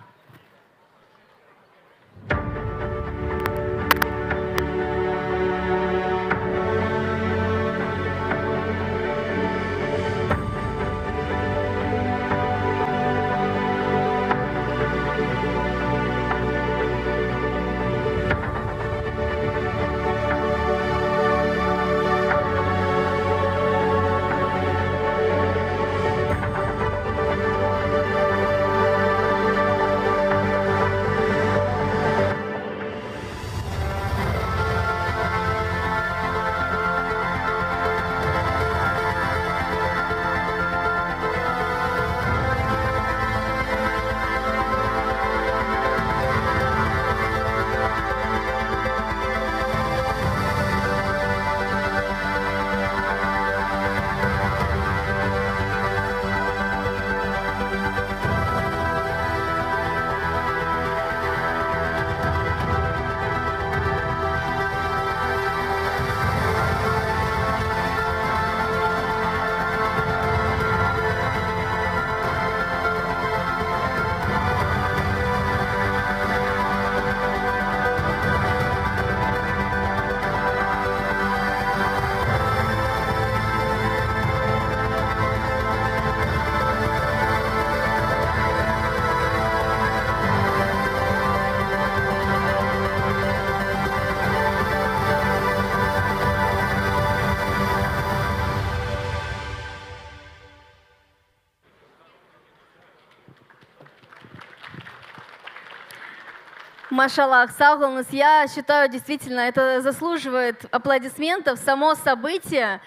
Машаллах, саугланус, я считаю, действительно, это заслуживает аплодисментов. Само событие,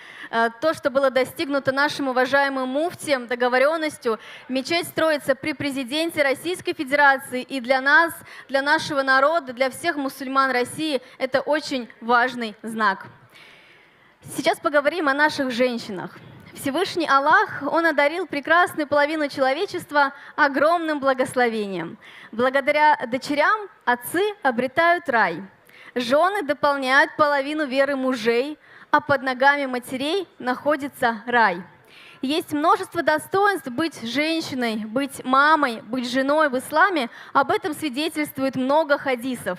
то, что было достигнуто нашим уважаемым муфтием, договоренностью, мечеть строится при президенте Российской Федерации, и для нас, для нашего народа, для всех мусульман России это очень важный знак. Сейчас поговорим о наших женщинах. Всевышний Аллах, Он одарил прекрасную половину человечества огромным благословением. Благодаря дочерям отцы обретают рай. Жены дополняют половину веры мужей, а под ногами матерей находится рай. Есть множество достоинств быть женщиной, быть мамой, быть женой в исламе. Об этом свидетельствует много хадисов.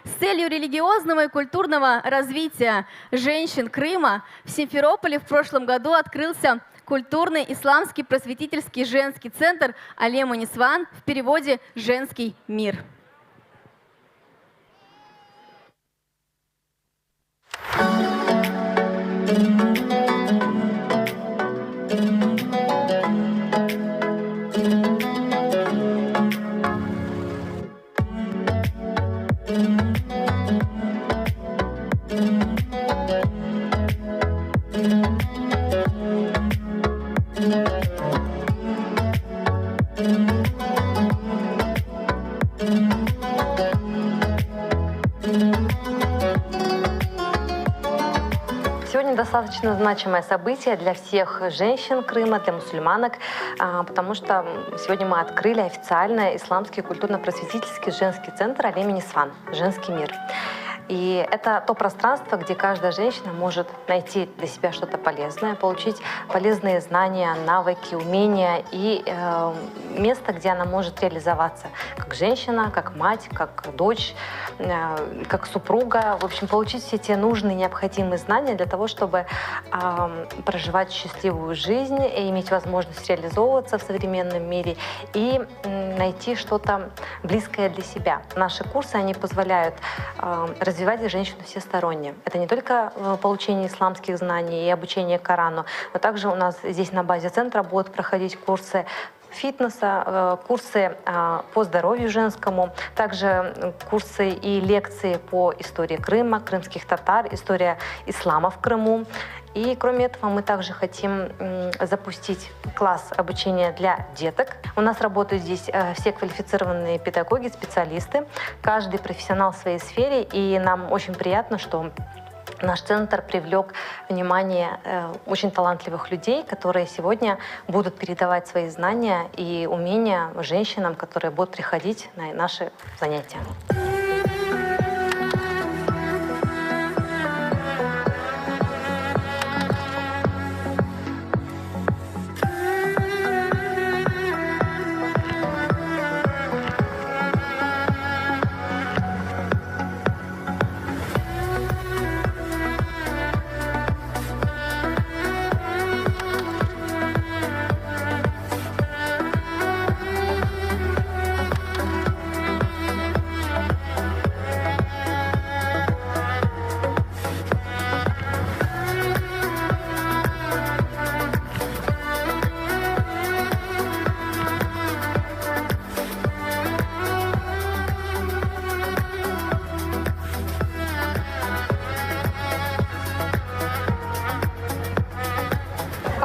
С целью религиозного и культурного развития женщин Крыма в Симферополе в прошлом году открылся культурный исламский просветительский женский центр Алема Нисван, в переводе «Женский мир». Сегодня достаточно значимое событие для всех женщин Крыма, для мусульманок, потому что сегодня мы открыли официально исламский культурно-просветительский женский центр Алема Нисван «Женский мир». И это то пространство, где каждая женщина может найти для себя что-то полезное, получить полезные знания, навыки, умения и место, где она может реализоваться как женщина, как мать, как дочь, как супруга. В общем, получить все те нужные, необходимые знания для того, чтобы проживать счастливую жизнь и иметь возможность реализовываться в современном мире и найти что-то близкое для себя. Наши курсы, они позволяют развивать женщину всесторонне. Это не только получение исламских знаний и обучение Корану, но также у нас здесь на базе центра будут проходить курсы фитнеса, курсы по здоровью женскому, также курсы и лекции по истории Крыма, крымских татар, история ислама в Крыму. И кроме этого мы также хотим запустить класс обучения для деток. У нас работают здесь все квалифицированные педагоги, специалисты, каждый профессионал в своей сфере, и нам очень приятно, что наш центр привлек внимание очень талантливых людей, которые сегодня будут передавать свои знания и умения женщинам, которые будут приходить на наши занятия.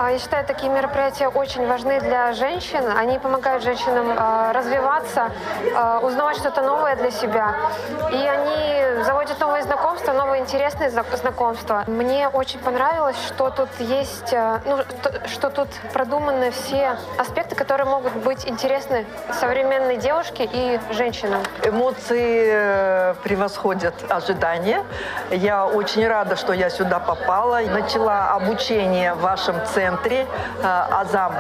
Я считаю, такие мероприятия очень важны для женщин. Они помогают женщинам развиваться, узнавать что-то новое для себя. И они заводят новые знакомства, новые интересные знакомства. Мне очень понравилось, что тут есть, что тут продуманы все аспекты, которые могут быть интересны современной девушке и женщинам. Эмоции превосходят ожидания. Я очень рада, что я сюда попала. Начала обучение в вашем центре. Азам,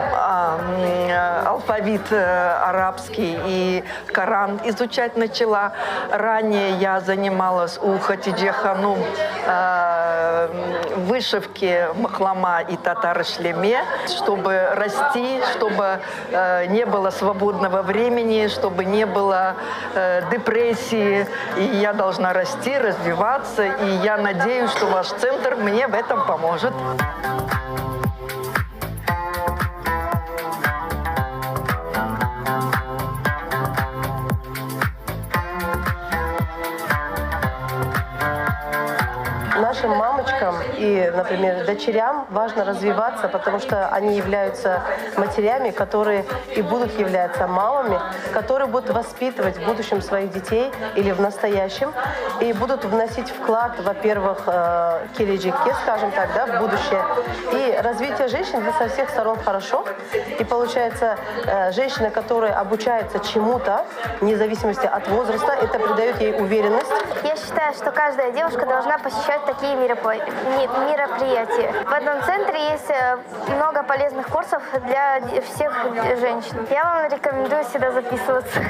алфавит арабский и Коран изучать начала. Ранее я занималась у Хатиджи Ханум вышивки махлама и татар-шлеме, чтобы расти, чтобы не было свободного времени, чтобы не было депрессии. И я должна расти, развиваться, и я надеюсь, что ваш центр мне в этом поможет. Нашим мамочкам и, например, дочерям важно развиваться, потому что они являются матерями, которые и будут являться мамами, которые будут воспитывать в будущем своих детей или в настоящем, и будут вносить вклад, во-первых, келеджикке, скажем так, да, в будущее. И развитие женщин здесь со всех сторон хорошо. И получается, женщина, которая обучается чему-то, вне зависимости от возраста, это придает ей уверенность. Я считаю, что каждая девушка должна посещать такие мероприятия. В этом центре есть много полезных курсов для всех женщин. Я вам рекомендую сюда записываться.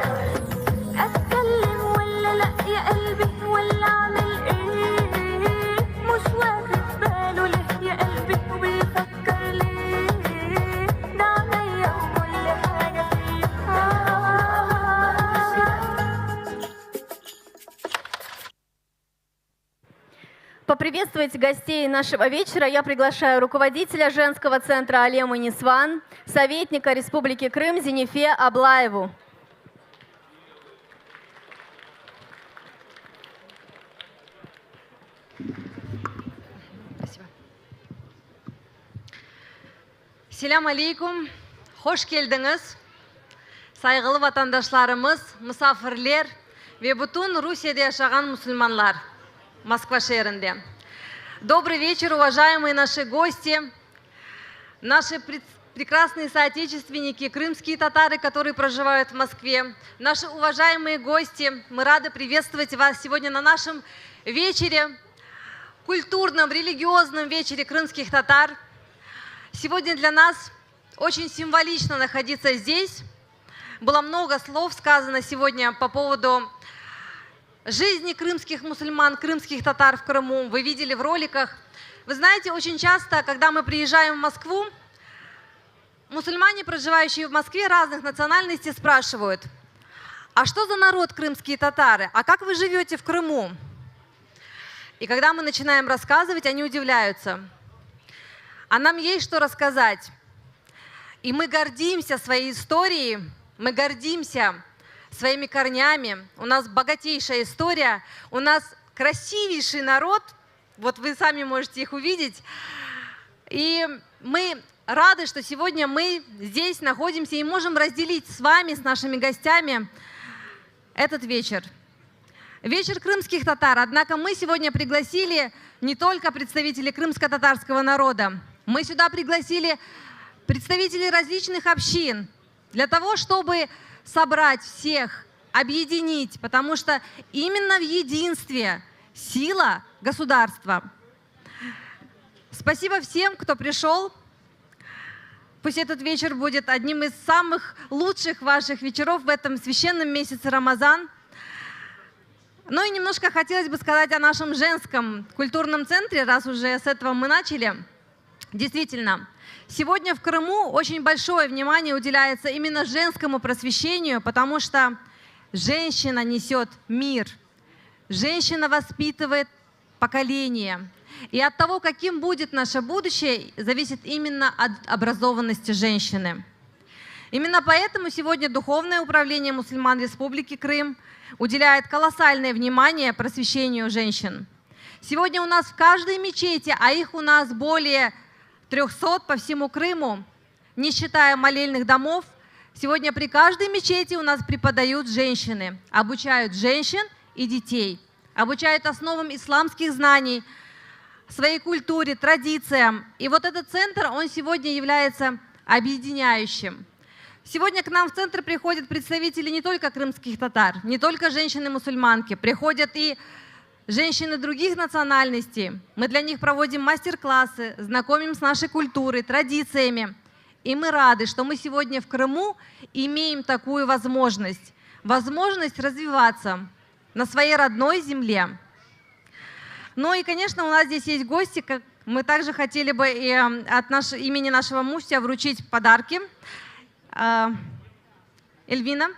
Поприветствовать гостей нашего вечера я приглашаю руководителя женского центра Алему Нисван, советника Республики Крым Зенифе Аблаеву. Спасибо. Селам алейкум, хош келдіңіз. Сайғылы ватандашларымыз, мұсафирлер ве бүтін Русияда яшаған мусульманлар. Москва шерінде. Добрый вечер, уважаемые наши гости, наши прекрасные соотечественники, крымские татары, которые проживают в Москве, наши уважаемые гости. Мы рады приветствовать вас сегодня на нашем вечере, культурном, религиозном вечере крымских татар. Сегодня для нас очень символично находиться здесь. Было много слов сказано сегодня по поводу жизни крымских мусульман, крымских татар в Крыму. Вы видели в роликах. Вы знаете, очень часто, когда мы приезжаем в Москву, мусульмане, проживающие в Москве разных национальностей, спрашивают: а что за народ крымские татары? А как вы живете в Крыму? И когда мы начинаем рассказывать, они удивляются. А нам есть что рассказать. И мы гордимся своей историей, мы гордимся своими корнями. У нас богатейшая история, у нас красивейший народ, вот вы сами можете их увидеть. И мы рады, что сегодня мы здесь находимся и можем разделить с вами, с нашими гостями этот вечер. Вечер крымских татар. Однако мы сегодня пригласили не только представителей крымско-татарского народа. Мы сюда пригласили представителей различных общин для того, чтобы собрать всех, объединить, потому что именно в единстве сила государства. Спасибо всем, кто пришел. Пусть этот вечер будет одним из самых лучших ваших вечеров в этом священном месяце Рамазан. Ну и немножко хотелось бы сказать о нашем женском культурном центре, раз уже с этого мы начали. Действительно, сегодня в Крыму очень большое внимание уделяется именно женскому просвещению, потому что женщина несет мир, женщина воспитывает поколение. И от того, каким будет наше будущее, зависит именно от образованности женщины. Именно поэтому сегодня Духовное управление мусульман Республики Крым уделяет колоссальное внимание просвещению женщин. Сегодня у нас в каждой мечети, а их у нас более 300 по всему Крыму, не считая молельных домов, сегодня при каждой мечети у нас преподают женщины, обучают женщин и детей, обучают основам исламских знаний, своей культуре, традициям. И вот этот центр, он сегодня является объединяющим. Сегодня к нам в центр приходят представители не только крымских татар, не только женщины-мусульманки, приходят и женщины других национальностей. Мы для них проводим мастер-классы, знакомим с нашей культурой, традициями. И мы рады, что мы сегодня в Крыму имеем такую возможность развиваться на своей родной земле. Ну и, конечно, у нас здесь есть гости. Мы также хотели бы и от имени нашего муфтия вручить подарки. Эльвина,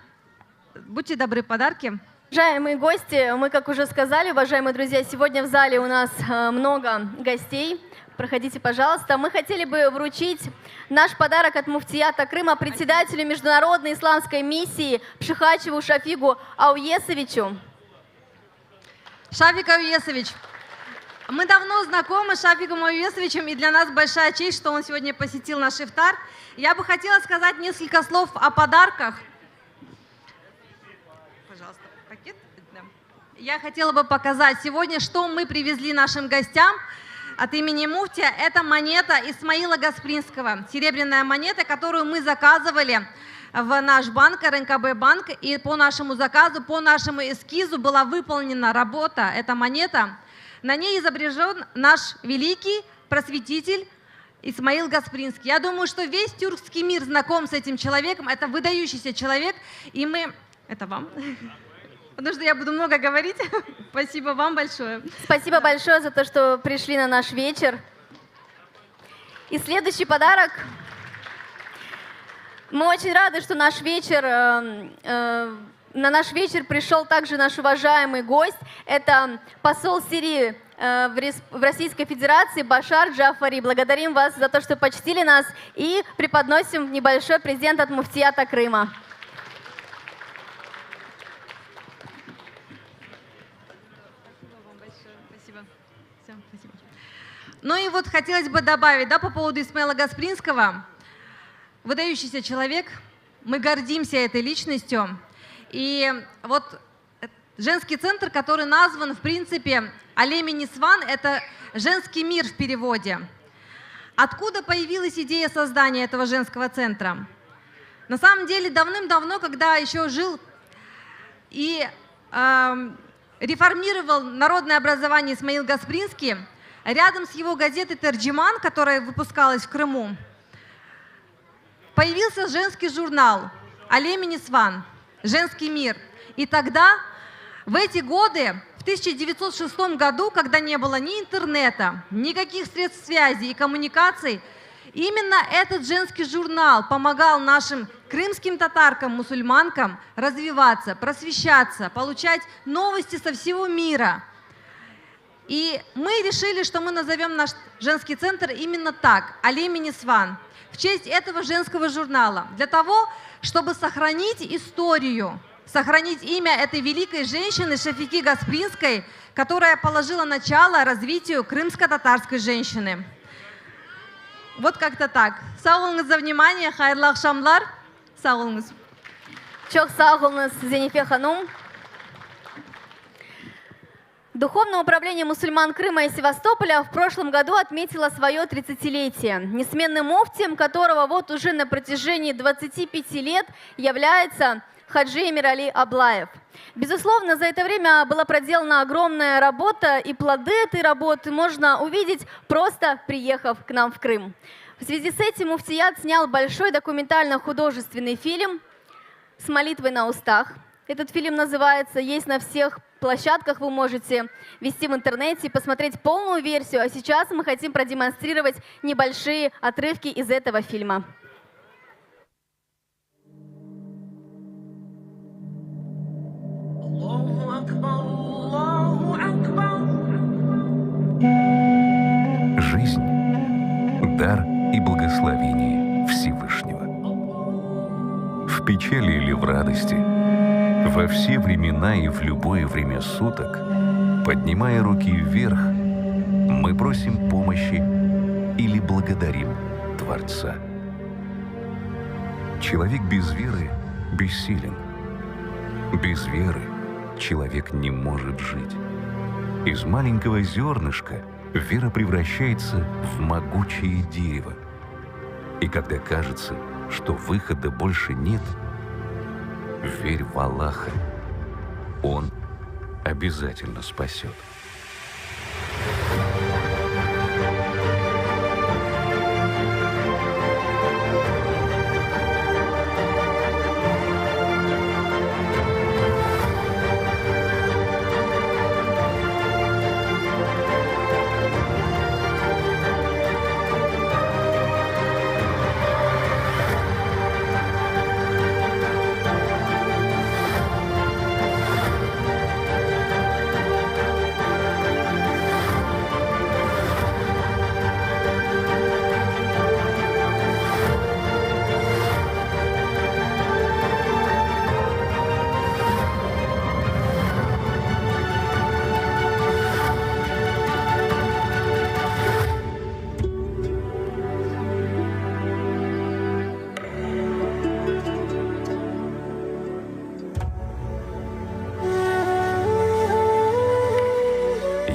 будьте добры, подарки. Уважаемые гости, мы, как уже сказали, уважаемые друзья, сегодня в зале у нас много гостей. Проходите, пожалуйста. Мы хотели бы вручить наш подарок от муфтията Крыма председателю Международной исламской миссии Пшихачеву Шафигу Ауесовичу. Шафик Ауесович, мы давно знакомы с Шафиком Ауесовичем, и для нас большая честь, что он сегодня посетил наш ифтар. Я бы хотела сказать несколько слов о подарках. Пожалуйста, пакет. Да. Я хотела бы показать сегодня, что мы привезли нашим гостям от имени муфтия. Это монета Исмаила Гаспринского, серебряная монета, которую мы заказывали в наш банк, РНКБ банк, и по нашему заказу, по нашему эскизу была выполнена работа, эта монета. На ней изображен наш великий просветитель Исмаил Гаспринский. Я думаю, что весь тюркский мир знаком с этим человеком. Это выдающийся человек. И мы... Это вам. Потому что я буду много говорить. Спасибо вам большое. Спасибо большое за то, что пришли на наш вечер. И следующий подарок. Мы очень рады, что наш вечер... На наш вечер пришел также наш уважаемый гость. Это посол Сирии в Российской Федерации Башар Джафари. Благодарим вас за то, что почтили нас, и преподносим небольшой презент от муфтията Крыма. Ну и вот хотелось бы добавить, да, по поводу Исмаила Гаспринского. Выдающийся человек, мы гордимся этой личностью. И вот женский центр, который назван, в принципе, Алеми-Нисван, это женский мир в переводе. Откуда появилась идея создания этого женского центра? На самом деле, давным-давно, когда еще жил и реформировал народное образование Исмаил Гаспринский, рядом с его газетой «Терджиман», которая выпускалась в Крыму, появился женский журнал «Алеми-Нисван», «Женский мир». И тогда, в эти годы, в 1906 году, когда не было ни интернета, никаких средств связи и коммуникаций, именно этот женский журнал помогал нашим крымским татаркам, мусульманкам развиваться, просвещаться, получать новости со всего мира. И мы решили, что мы назовем наш женский центр именно так, Алеми Нисван, в честь этого женского журнала, для того, чтобы сохранить историю, сохранить имя этой великой женщины Шафики Гаспринской, которая положила начало развитию крымско-татарской женщины. Вот как-то так. Сау болуңуз за внимание, хайырлы акшамлар. Сау болуңуз. Çok sağ olunuz, Зенифе Ханум. Духовное управление мусульман Крыма и Севастополя в прошлом году отметило свое 30-летие, несменным муфтием которого вот уже на протяжении 25 лет является Хаджи Эмирали Аблаев. Безусловно, за это время была проделана огромная работа, и плоды этой работы можно увидеть, просто приехав к нам в Крым. В связи с этим муфтият снял большой документально-художественный фильм с молитвой на устах. Этот фильм называется, есть на всех площадках, вы можете вести в интернете и посмотреть полную версию. А сейчас мы хотим продемонстрировать небольшие отрывки из этого фильма. Жизнь – дар и благословение Всевышнего. В печали или в радости, во все времена и в любое время суток, поднимая руки вверх, мы просим помощи или благодарим Творца. Человек без веры бессилен. Без веры человек не может жить. Из маленького зернышка вера превращается в могучее дерево. И когда кажется, что выхода больше нет, верь в Аллаха. Он обязательно спасет.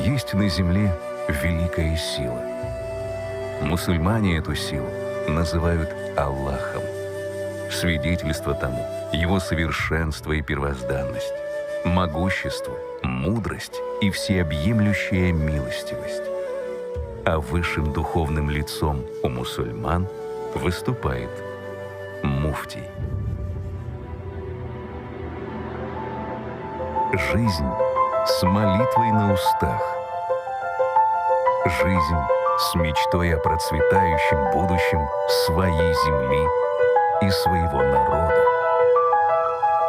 Есть на земле великая сила. Мусульмане эту силу называют Аллахом. Свидетельство тому – его совершенство и первозданность, могущество, мудрость и всеобъемлющая милостивость. А высшим духовным лицом у мусульман выступает муфтий. Жизнь с молитвой на устах. Жизнь с мечтой о процветающем будущем своей земли и своего народа.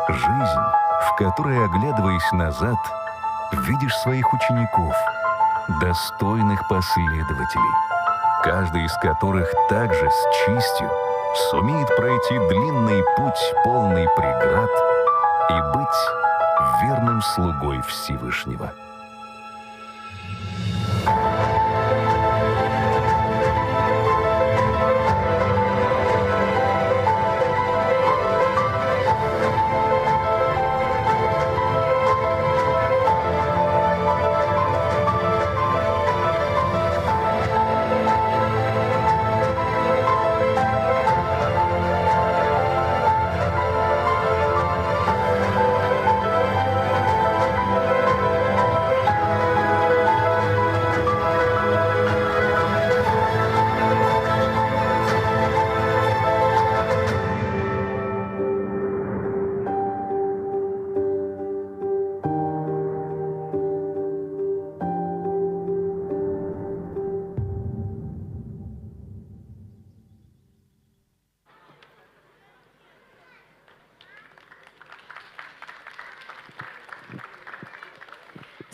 Жизнь, в которой, оглядываясь назад, видишь своих учеников, достойных последователей, каждый из которых также с честью сумеет пройти длинный путь, полный преград, и быть верным слугой Всевышнего.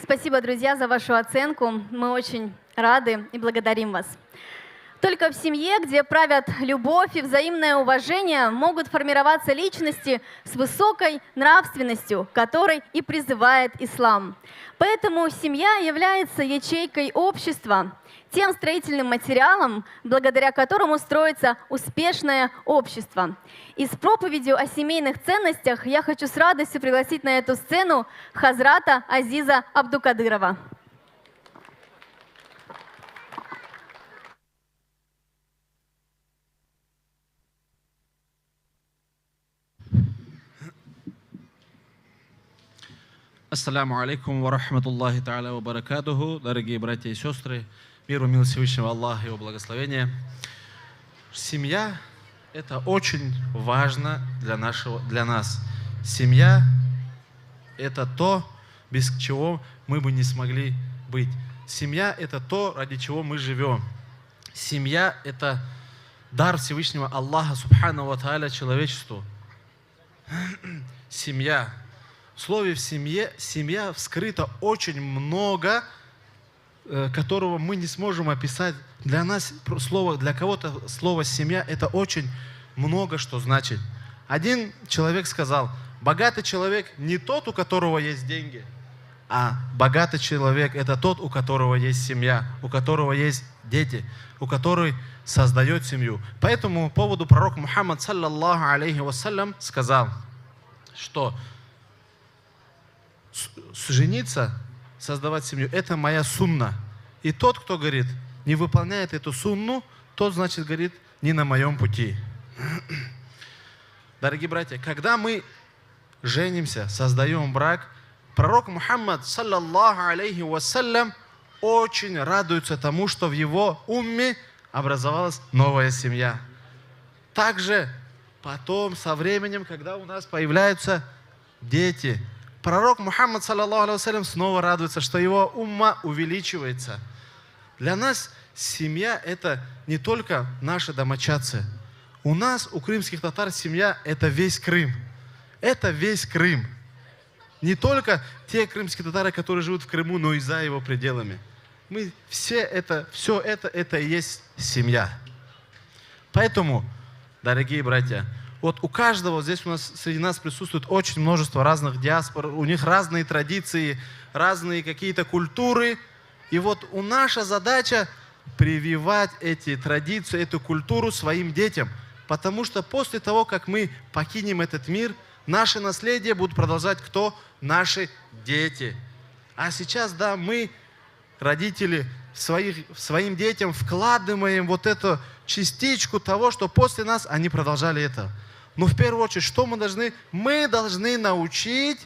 Спасибо, друзья, за вашу оценку. Мы очень рады и благодарим вас. Только в семье, где правят любовь и взаимное уважение, могут формироваться личности с высокой нравственностью, которой и призывает ислам. Поэтому семья является ячейкой общества, тем строительным материалом, благодаря которому строится успешное общество. И с проповедью о семейных ценностях я хочу с радостью пригласить на эту сцену Хазрата Азиза Абдукадырова. Ассаляму алейкум ва рахматуллахи та'аля ва баракатуху. Дорогие братья и сестры, миру милости Всевышнего Аллаха и его благословения. Семья – это очень важно для нас. Семья – это то, без чего мы бы не смогли быть. Семья – это то, ради чего мы живем. Семья – это дар Всевышнего Аллаха Субхану ва Тааля человечеству. Семья. В слове «семья» вскрыто очень много, которого мы не сможем описать. Для нас для кого-то слово «семья» это очень много что значит. Один человек сказал: богатый человек не тот, у которого есть деньги, а богатый человек это тот, у которого есть семья, у которого есть дети, у которого создает семью. По этому поводу пророк Мухаммад саллаллаху алейхи вассалям сказал, что жениться, создавать семью, это моя сунна. И тот, кто, говорит, не выполняет эту сунну, тот, значит, говорит, не на моем пути. Дорогие братья, когда мы женимся, создаем брак, пророк Мухаммад, саллаллаху алейхи вассалям, очень радуется тому, что в его умме образовалась новая семья. Также потом, со временем, когда у нас появляются дети, пророк Мухаммад, саллаллаху алейхи вассалям, снова радуется, что его умма увеличивается. Для нас семья – это не только наши домочадцы. У нас, у крымских татар, семья – это весь Крым. Это весь Крым. Не только те крымские татары, которые живут в Крыму, но и за его пределами. Мы все это и есть семья. Поэтому, дорогие братья, вот у каждого здесь у нас среди нас присутствует очень множество разных диаспор, у них разные традиции, разные какие-то культуры. И вот наша задача прививать эти традиции, эту культуру своим детям. Потому что после того, как мы покинем этот мир, наше наследие будут продолжать кто? Наши дети. А сейчас, да, мы, родители, своим детям вкладываем вот эту частичку того, что после нас они продолжали это. Но в первую очередь, что мы должны? Мы должны научить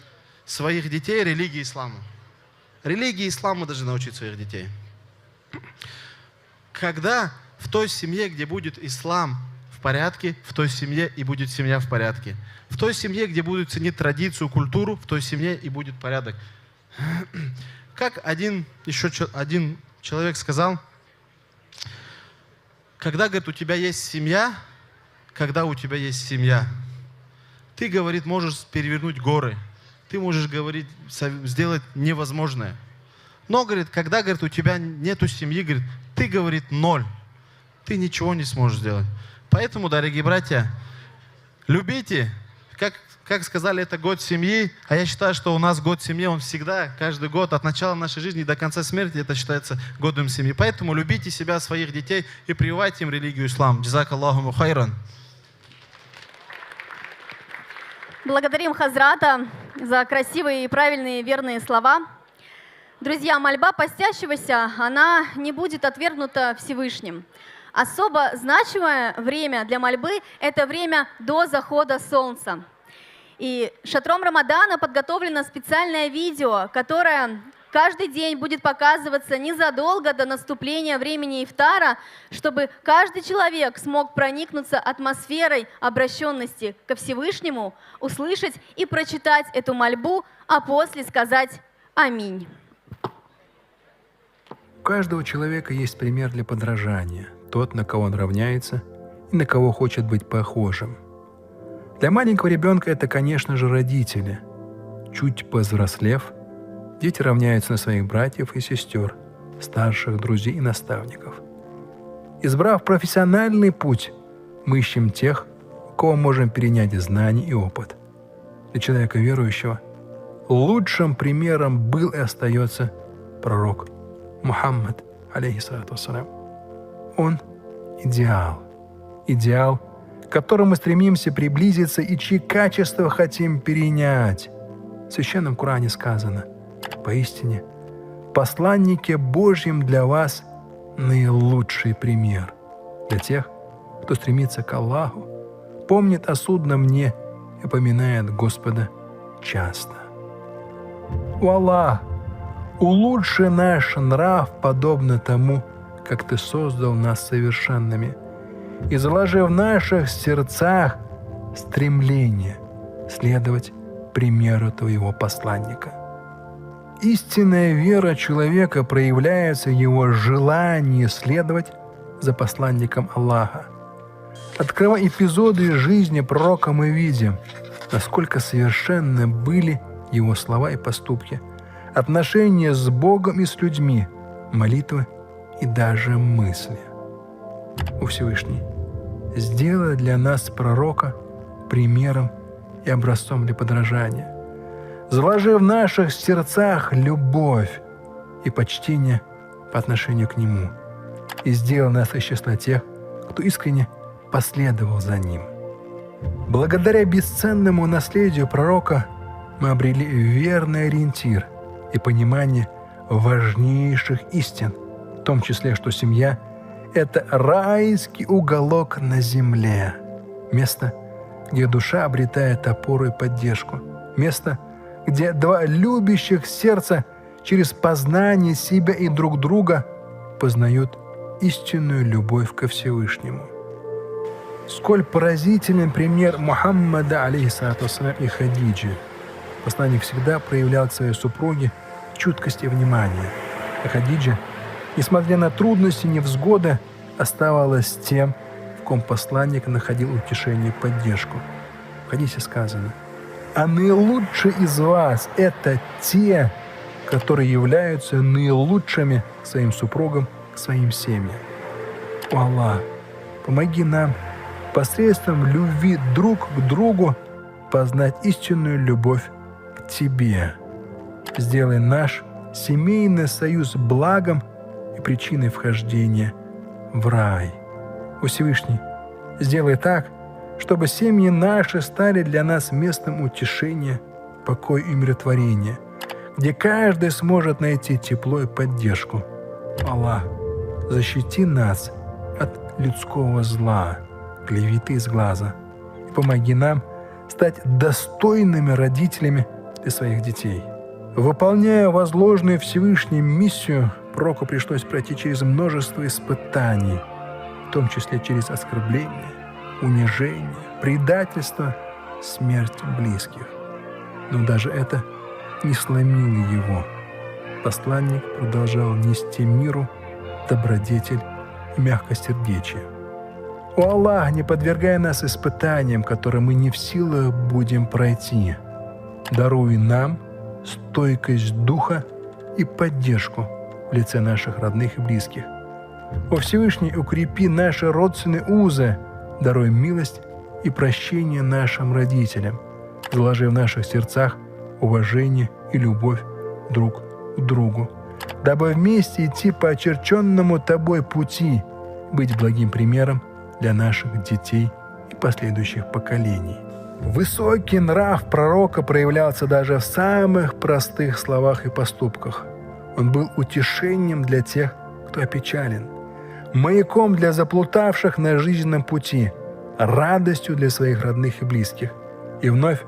своих детей религии ислама. Религии ислама мы должны научить своих детей. Когда в той семье, где будет ислам в порядке, в той семье и будет семья в порядке. В той семье, где будут ценить традицию, культуру, в той семье и будет порядок. Как один человек сказал, когда, говорит, у тебя есть семья, ты, говорит, можешь перевернуть горы, ты можешь, говорит, сделать невозможное. Но, говорит, когда, говорит, у тебя нету семьи, говорит, ты, говорит, ноль, ты ничего не сможешь сделать. Поэтому, дорогие братья, любите, как сказали, это год семьи, а я считаю, что у нас год семьи, он всегда, каждый год, от начала нашей жизни до конца смерти, это считается годом семьи. Поэтому любите себя, своих детей и прививайте им религию ислам. Джазак Аллаху хайран. Благодарим Хазрата за красивые и правильные верные слова. Друзья, мольба постящегося, она не будет отвергнута Всевышним. Особо значимое время для мольбы – это время до захода солнца. И шатром Рамадана подготовлено специальное видео, которое каждый день будет показываться незадолго до наступления времени ифтара, чтобы каждый человек смог проникнуться атмосферой обращенности ко Всевышнему, услышать и прочитать эту мольбу, а после сказать «Аминь». У каждого человека есть пример для подражания. Тот, на кого он равняется и на кого хочет быть похожим. Для маленького ребенка это, конечно же, родители. Чуть повзрослев, Дети равняются на своих братьев и сестер, старших, друзей и наставников. Избрав профессиональный путь, мы ищем тех, у кого можем перенять знания и опыт. Для человека верующего лучшим примером был и остается пророк Мухаммад, алейхиссалату вассалям. Он идеал, к которому стремимся приблизиться и чьи качества хотим перенять. В Священном Коране сказано: «Поистине, посланники Божьим для вас наилучший пример». Для тех, кто стремится к Аллаху, помнит о судном дне и поминает Господа часто. О Аллах, улучши наш нрав подобно тому, как Ты создал нас совершенными, и заложи в наших сердцах стремление следовать примеру Твоего посланника. Истинная вера человека проявляется в его желании следовать за посланником Аллаха. Открывая эпизоды из жизни пророка, мы видим, насколько совершенны были его слова и поступки, отношения с Богом и с людьми, молитвы и даже мысли. О Всевышний, сделай для нас пророка примером и образцом для подражания. Заложи в наших сердцах любовь и почтение по отношению к Нему, и сделай нас из числа тех, кто искренне последовал за Ним. Благодаря бесценному наследию пророка мы обрели верный ориентир и понимание важнейших истин, в том числе, что семья — это райский уголок на земле, место, где душа обретает опору и поддержку, место, где два любящих сердца через познание себя и друг друга познают истинную любовь ко Всевышнему. Сколь поразителен пример Мухаммада, алейхиссалату вассалям, и Хадиджи. Посланник всегда проявлял к своей супруге чуткость и внимание. А Хадиджа, несмотря на трудности и невзгоды, оставалась тем, в ком посланник находил утешение и поддержку. В хадисе сказано: «А наилучшие из вас — это те, которые являются наилучшими к своим супругам, к своим семьям». О Аллах, помоги нам посредством любви друг к другу познать истинную любовь к Тебе. Сделай наш семейный союз благом и причиной вхождения в рай. О Всевышний, сделай так, чтобы семьи наши стали для нас местом утешения, покоя и умиротворения, где каждый сможет найти тепло и поддержку. Аллах, защити нас от людского зла, клеветы из глаза, и помоги нам стать достойными родителями для своих детей. Выполняя возложенную Всевышним миссию, пророку пришлось пройти через множество испытаний, в том числе через оскорбление, унижение, предательство, смерть близких. Но даже это не сломило его. Посланник продолжал нести миру добродетель и мягкосердечие. О Аллах, не подвергай нас испытаниям, которые мы не в силах будем пройти. Даруй нам стойкость духа и поддержку в лице наших родных и близких. О Всевышний, укрепи наши родственные узы, даруй милость и прощение нашим родителям, заложи в наших сердцах уважение и любовь друг к другу, дабы вместе идти по очерченному Тобой пути, быть благим примером для наших детей и последующих поколений. Высокий нрав пророка проявлялся даже в самых простых словах и поступках. Он был утешением для тех, кто опечален, маяком для заплутавших на жизненном пути, радостью для своих родных и близких. И вновь,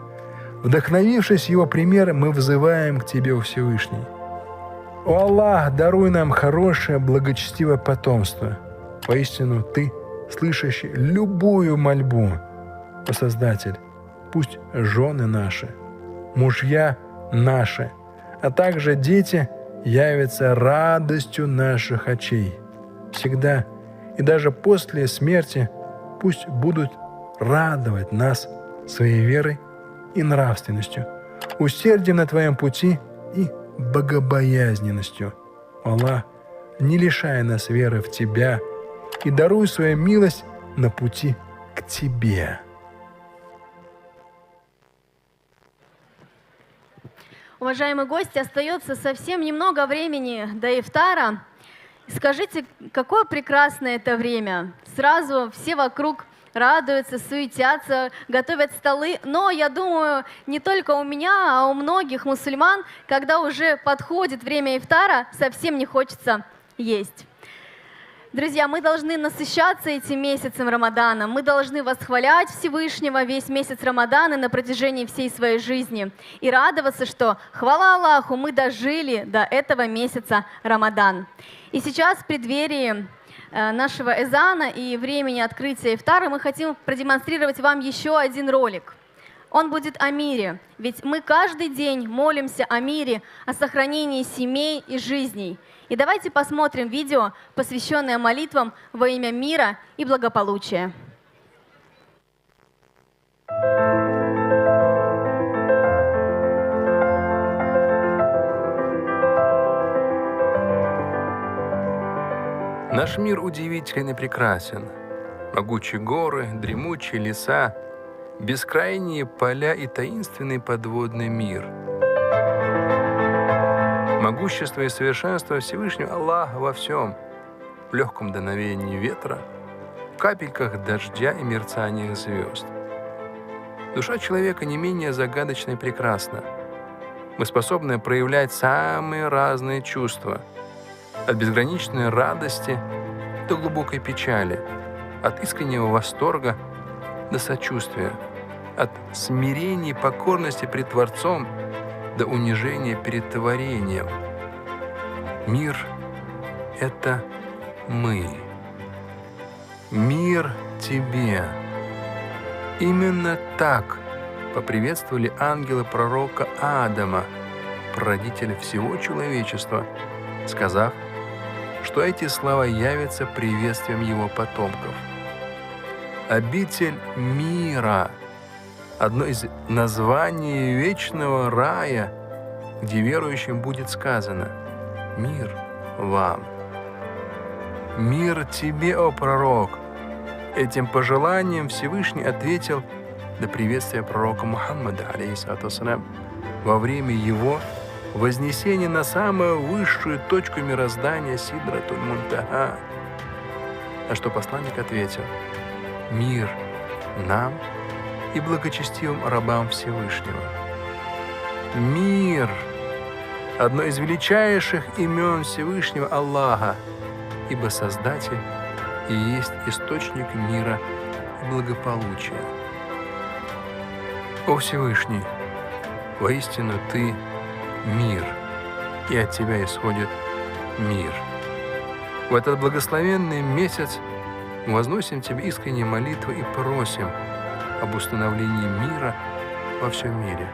вдохновившись его примером, мы взываем к Тебе, о Всевышний. О Аллах, даруй нам хорошее, благочестивое потомство. Поистину Ты, слышащий любую мольбу. О Создатель, пусть жены наши, мужья наши, а также дети явятся радостью наших очей. Всегда и даже после смерти пусть будут радовать нас своей верой и нравственностью, усердием на Твоем пути и богобоязненностью. Аллах, не лишай нас веры в Тебя и даруй свою милость на пути к Тебе. Уважаемые гости, остается совсем немного времени до ифтара. Скажите, какое прекрасное это время. Сразу все вокруг радуются, суетятся, готовят столы. Но, я думаю, не только у меня, а у многих мусульман, когда уже подходит время ифтара, совсем не хочется есть. Друзья, мы должны насыщаться этим месяцем Рамадана, мы должны восхвалять Всевышнего весь месяц Рамадана на протяжении всей своей жизни и радоваться, что, хвала Аллаху, мы дожили до этого месяца Рамадан. И сейчас в преддверии нашего эзана и времени открытия ифтара мы хотим продемонстрировать вам еще один ролик. Он будет о мире, ведь мы каждый день молимся о мире, о сохранении семей и жизней. И давайте посмотрим видео, посвященное молитвам во имя мира и благополучия. Наш мир удивителен и прекрасен. Могучие горы, дремучие леса, бескрайние поля и таинственный подводный мир. Могущество и совершенство Всевышнего Аллаха во всем, в легком дуновении ветра, в капельках дождя и мерцаниях звезд. Душа человека не менее загадочна и прекрасна. Мы способны проявлять самые разные чувства, от безграничной радости до глубокой печали, от искреннего восторга до сочувствия, от смирения и покорности пред Творцом до унижения перед творением. Мир — это мы. Мир тебе. Именно так поприветствовали ангелы пророка Адама, прародителя всего человечества, сказав, что эти слова явятся приветствием его потомков. Обитель мира — одно из названий вечного рая, где верующим будет сказано: «Мир вам». «Мир тебе, о пророк!» Этим пожеланием Всевышний ответил на приветствие пророка Мухаммада, алейхиссалату вассалям, во время его вознесения на самую высшую точку мироздания Сидратуль Мунтаха. На что посланник ответил: «Мир нам и благочестивым рабам Всевышнего». Мир — одно из величайших имен Всевышнего Аллаха, ибо Создатель и есть источник мира и благополучия. О Всевышний, воистину Ты — мир, и от Тебя исходит мир. В этот благословенный месяц мы возносим Тебе искренние молитвы и просим об установлении мира во всем мире.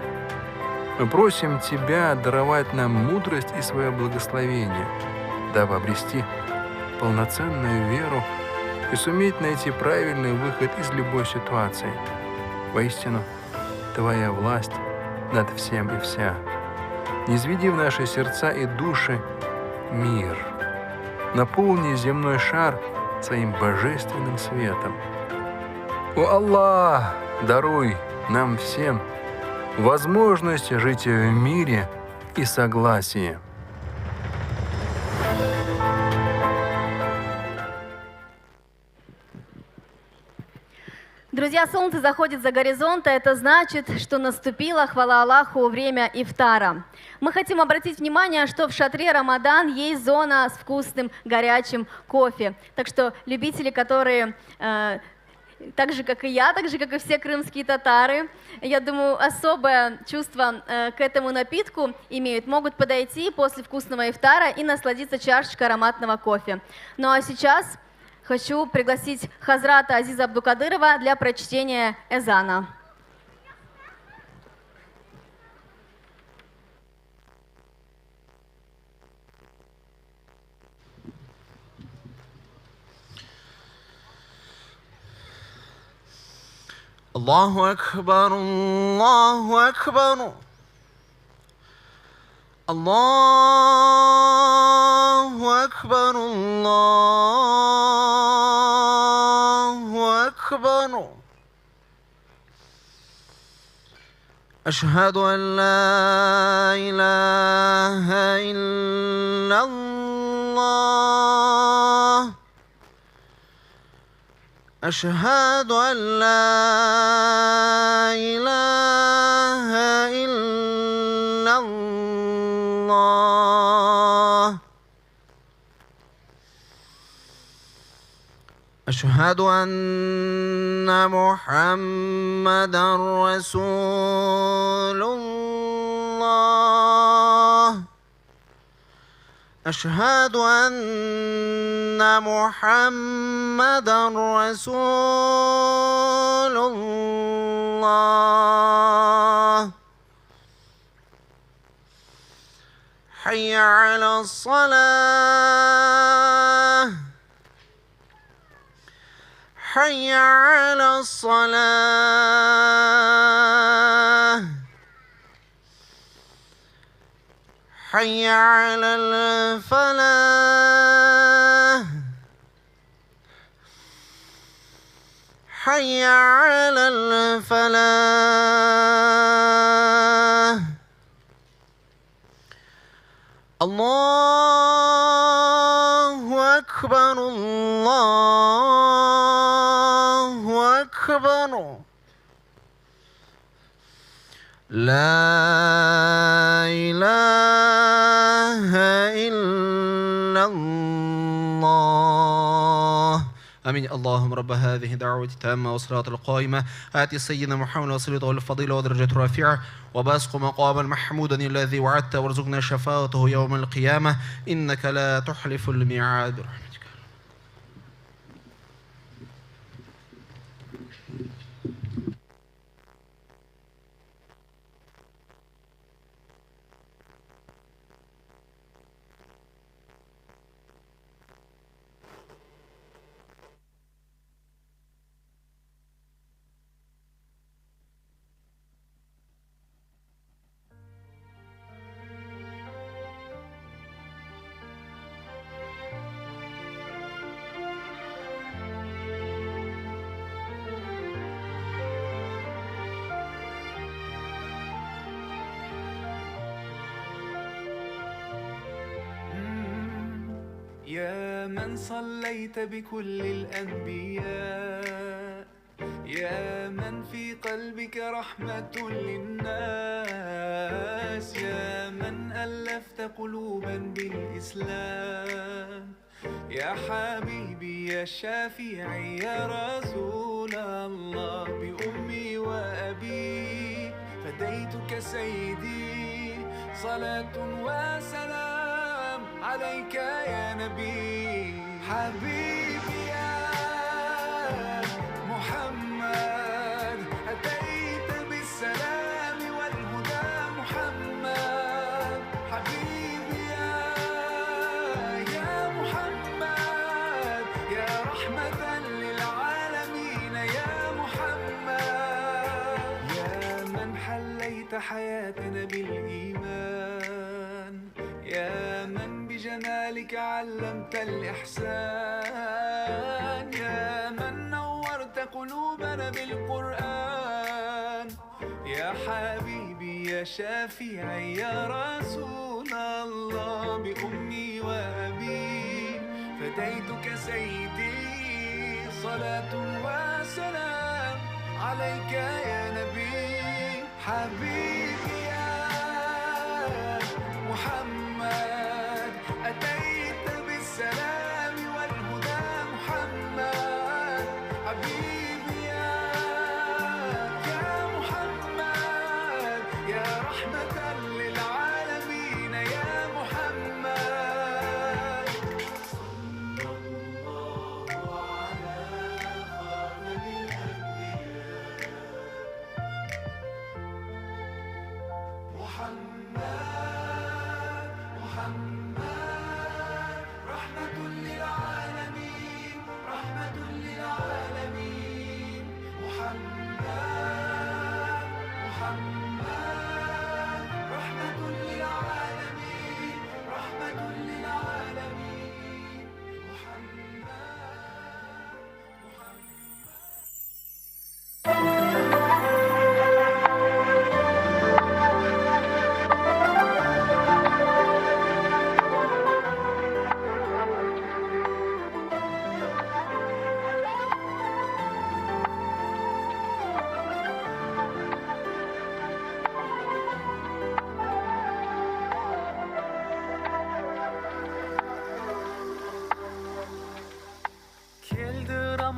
Мы просим Тебя даровать нам мудрость и свое благословение, дабы обрести полноценную веру и суметь найти правильный выход из любой ситуации. Воистину, Твоя власть над всем и вся. Низведи в наши сердца и души мир. Наполни земной шар своим божественным светом. О Аллах, даруй нам всем возможность жить в мире и согласии. Друзья, солнце заходит за горизонт, а это значит, что наступило, хвала Аллаху, время ифтара. Мы хотим обратить внимание, что в шатре Рамадан есть зона с вкусным горячим кофе. Так что любители, которые так же, как и я, так же, как и все крымские татары, я думаю, особое чувство к этому напитку имеют, могут подойти после вкусного ифтара и насладиться чашечкой ароматного кофе. Ну а сейчас хочу пригласить Хазрата Азиза Абдукадырова для прочтения эзана. Аллаху акбар, Аллаху акбар. الله أكبر الله أكبر أشهد أن لا إله إلا الله أشهد أن لا إله إلا الله أشهد أن محمدا رسول الله أشهد أن محمدا رسول الله حي على الصلاة حي على الصلاة حي على الفلاح حي على الفلاح الله أكبر الله أكبر لا إله إلا الله آمين. اللهم رب هذه الدعوة التامة والصلاة القائمة آتي سيدنا محمد وسيلته والفضيلة ودرجته الرفيعة وباسق مقاما محمودا الذي وعدت وارزقنا شفاعته يوم القيامة إنك لا تحلف الميعاد برحمتك. يا من صليت بكل الأنبياء يا من في قلبك رحمة للناس يا من ألفت قلوبا بالإسلام يا حبيبي يا شافعي يا رسول الله بأمي وأبي فديتك سيدي صلاة وسلام عليك يا نبي حبيبي يا محمد أتيت بالسلام والهدى محمد حبيبي يا محمد يا رحمة للعالمين يا محمد يا من حليت حياتنا بالإيمان يا من بجمالك علمت الإحسان يا من نورت قلوبنا بالقرآن يا حبيبي يا شافعي يا رسول الله بأمي وأبي فديتك سيدي صلاة وسلام عليك يا نبي حبيبي يا محمد أتيت بالسلام والهدى محمد حبيبي يا محمد يا رحمة للعالمين يا محمد صلى الله على خاتم الأنبياء محمد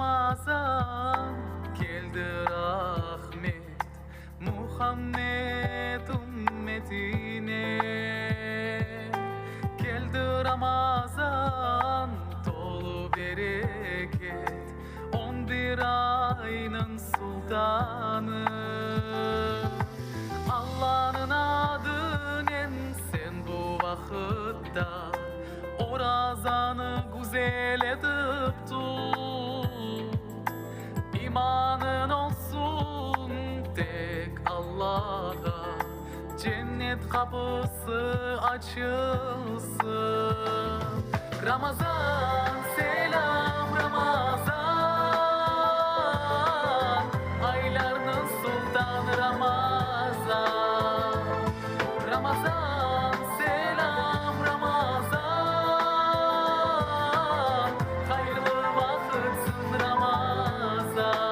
Ramazan geldi rahmet Muhammed ümmetine geldi Ramazan dolu bereket 11 ayının sultanı Allah'ın adın sen bu vakitte o razanı güzel edip tut İmanın olsun tek Allah'a cennet kapısı açılsın Ramazan selam Ramazan aylarının sultanı Ramazan Ramazan selam Ramazan hayırlı vakitsin Ramazan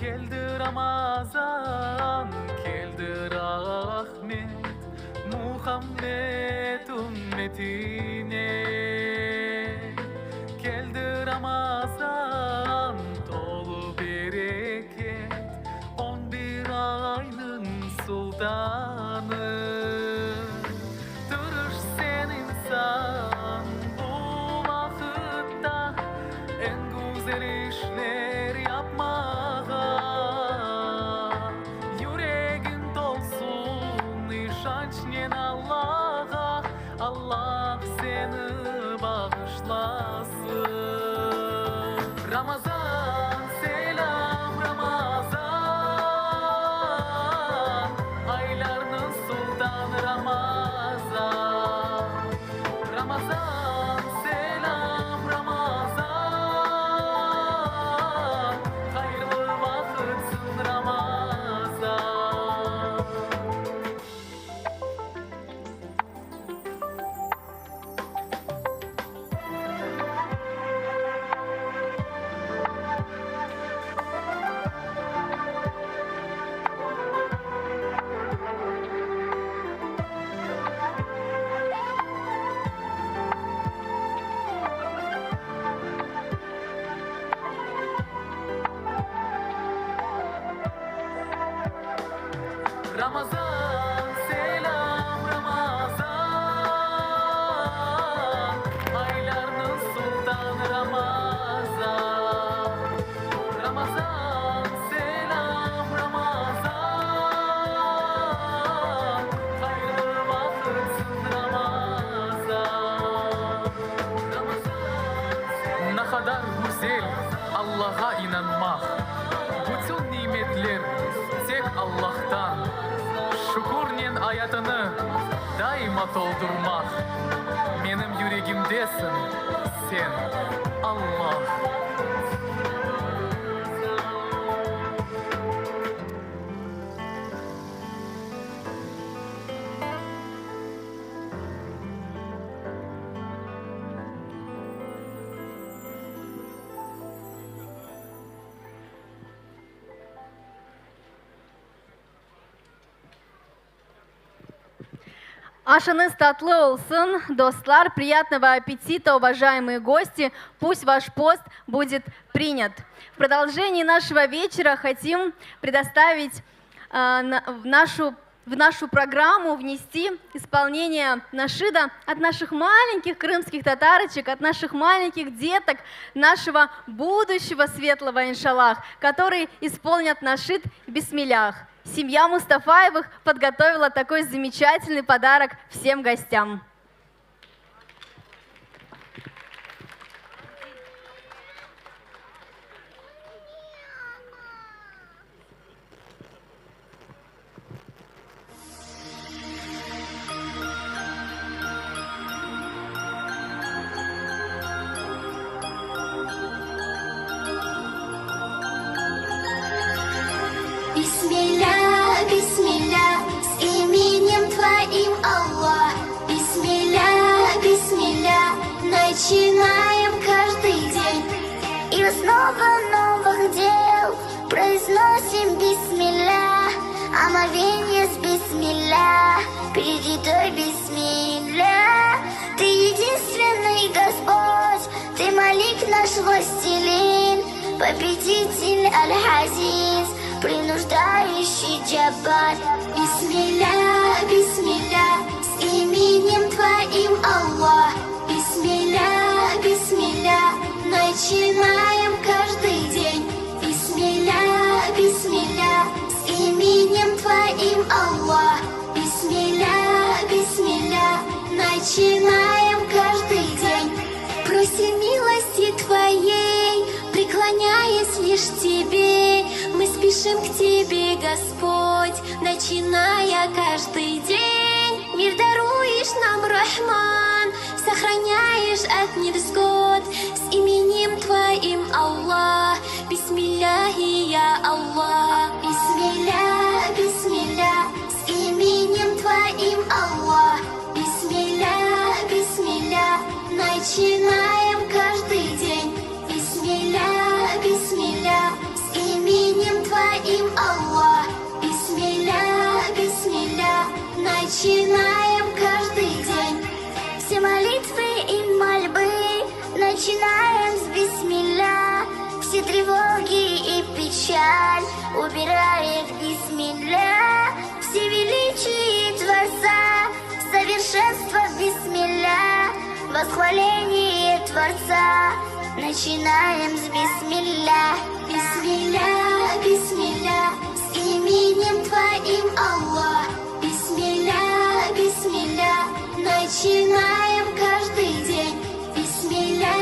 Geldi Ramazan geldi rahmet Muhammed ümmetine geldi Ramazan dolu bereket 11 ayının sultanı Durur sen insan bu vakitte en güzel işler yapmağa yüreğin dolsun işançlen Allah'a Allah seni bağışlasın Ramazan selam Ramazan aylarının sultanı Ramazan Ramazan selam Ramazan hayırlı vakitsin Ramazan Ramazan selam Ramazan aylarının sultanı Ramazan Ramazan selam Ramazan hayırlı vakitsin Ramazan Ne kadar güzel Allah'a inanmak bütün nimetler tek Allah'tan Şükürün hayatını daima doldurmak Benim yüreğimdesin sen Allah Ашаныз татлы олсын, достлар, приятного аппетита, уважаемые гости, пусть ваш пост будет принят. В продолжении нашего вечера хотим предоставить в нашу программу внести исполнение нашида от наших маленьких крымских татарочек, от наших маленьких деток, нашего будущего светлого иншаллах, которые исполнят нашид в бисмиллях. Семья Мустафаевых подготовила такой замечательный подарок всем гостям. Бисмилля, бисмилля, с именем Твоим, Аллах. Бисмилля, бисмилля, начинаем каждый день. И снова новых дел произносим бисмилля. Омовение с бисмилля, перед едой бисмилля. победитель Аль-Азиз, принуждающий Джаббар. Бисмилля, бисмилля, с именем Твоим, Аллах. Бисмилля, бисмилля, начинаем каждый день. Бисмилля, бисмилля, с именем Твоим, Аллах. Бисмилля, бисмилля, начинаем каждый день. Просим милости Твоей, преклоняясь лишь Тебе, мы спешим к Тебе, Господь, начиная каждый день. Мир даруешь нам, Рахман, сохраняешь от невзгод, с именем Твоим, Аллах. Бисмилляхи, я Аллах. Бисмилля, бисмилля, с именем Твоим, Аллах. Бисмилля, бисмилля, начинаем каждый день. Бисмилля, бисмилля, с именем Твоим, Аллах. Бисмилля, бисмилля, начинаем каждый день. Все молитвы и мольбы начинаем с бисмилля. Все тревоги и печаль убирает бисмилля. Все величие Творца, совершенство бисмилля. Восхваление Творца начинаем с бисмилля. Бисмилля, бисмилля, с именем Твоим, Аллах. Бисмилля, бисмилля, начинаем каждый день. Бисмилля,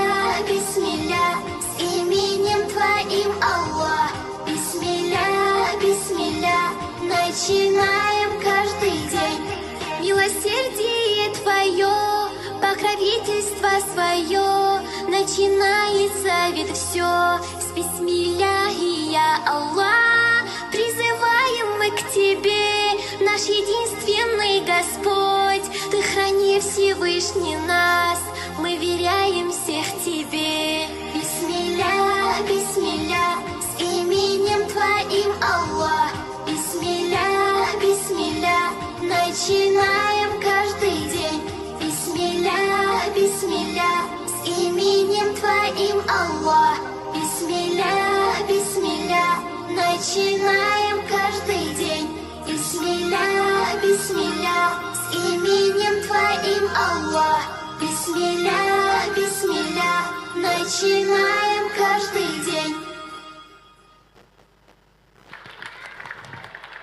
бисмилля, с именем Твоим, Аллах. Бисмилля, бисмилля, начинаем каждый день. Милосердие Твое, покровительство свое, начинается ведь все с бисмилляхи, я Аллах. Призываем мы к Тебе, наш единственный Господь. Ты храни Всевышний нас, мы веряем всех Тебе. Бисмилля, бисмилля, с именем Твоим, Аллах. Бисмилля, бисмилля, начинаем каждый день. Бисмилля, бисмилля, с именем Твоим, Аллах. Бисмилля, бисмилля, начинаем каждый день. Бисмилля, бисмилля, с именем Твоим, Аллах. Бисмилля, бисмилля, начинаем каждый день.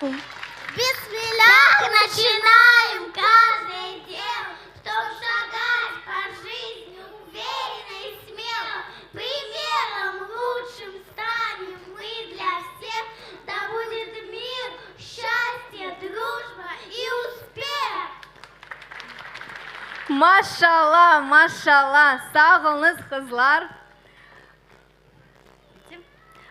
Бисмиллах, начинаем каждый день, чтоб шагать по жизни уверенно и смело. Примером лучшим станем мы для всех. Да будет мир, счастье, дружба и успех. Машалла, машалла. Сағылыңыз, қызлар.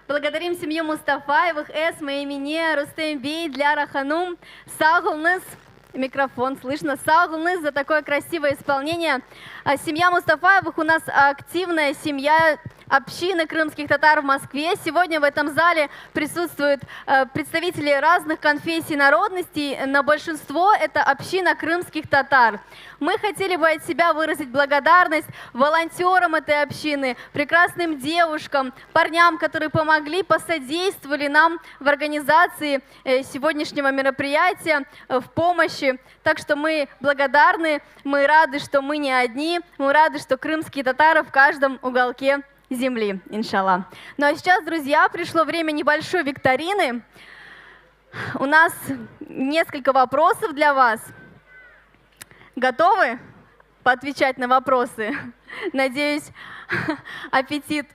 Благодарим семью Мустафаевых, Эсме, Эмине, Рустембей, Дляра Ханум. Сағылыңыз, микрофон слышно. Сағылыңыз за такое красивое исполнение. Семья Мустафаевых у нас активная семья общины крымских татар в Москве. Сегодня в этом зале присутствуют представители разных конфессий и народностей, но большинство это община крымских татар. Мы хотели бы от себя выразить благодарность волонтерам этой общины, прекрасным девушкам, парням, которые помогли, посодействовали нам в организации сегодняшнего мероприятия, в помощи. Так что мы благодарны, мы рады, что мы не одни, мы рады, что крымские татары в каждом уголке земли, иншаллах. Ну а сейчас, друзья, пришло время небольшой викторины. У нас несколько вопросов для вас. Готовы поотвечать на вопросы? Надеюсь, аппетит.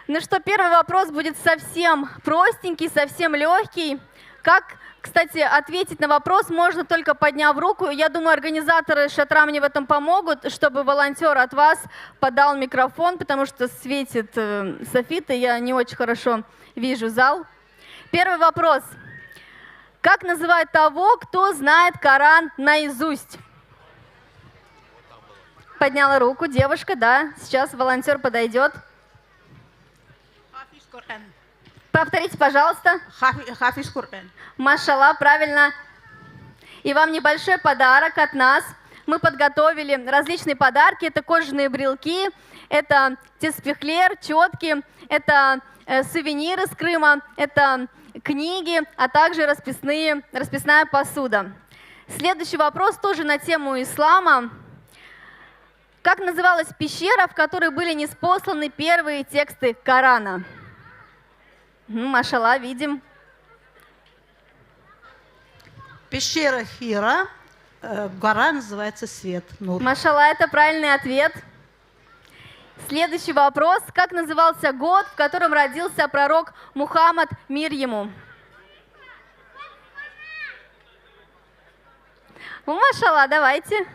Ну что, первый вопрос будет совсем простенький, совсем легкий. Как, кстати, ответить на вопрос можно только подняв руку. Я думаю, организаторы шатра мне в этом помогут, чтобы волонтер от вас подал микрофон, потому что светит софит, и я не очень хорошо вижу зал. Первый вопрос. Как называют того, кто знает Коран наизусть? Подняла руку девушка, да. Сейчас волонтер подойдет. Повторите, пожалуйста. Хафиз Кур'ан. Машалла, правильно. И вам небольшой подарок от нас. мы подготовили различные подарки. Это кожаные брелки, это теспехлер, четки, это сувениры с Крыма, это книги, а также расписная посуда. Следующий вопрос тоже на тему ислама. Как называлась пещера, в которой были ниспосланы первые тексты Корана? Машалла, видим. Пещера Хира, гора называется Свет. Машалла, это правильный ответ. Следующий вопрос. Как назывался год, в котором родился пророк Мухаммад, мир ему? Машалла, давайте.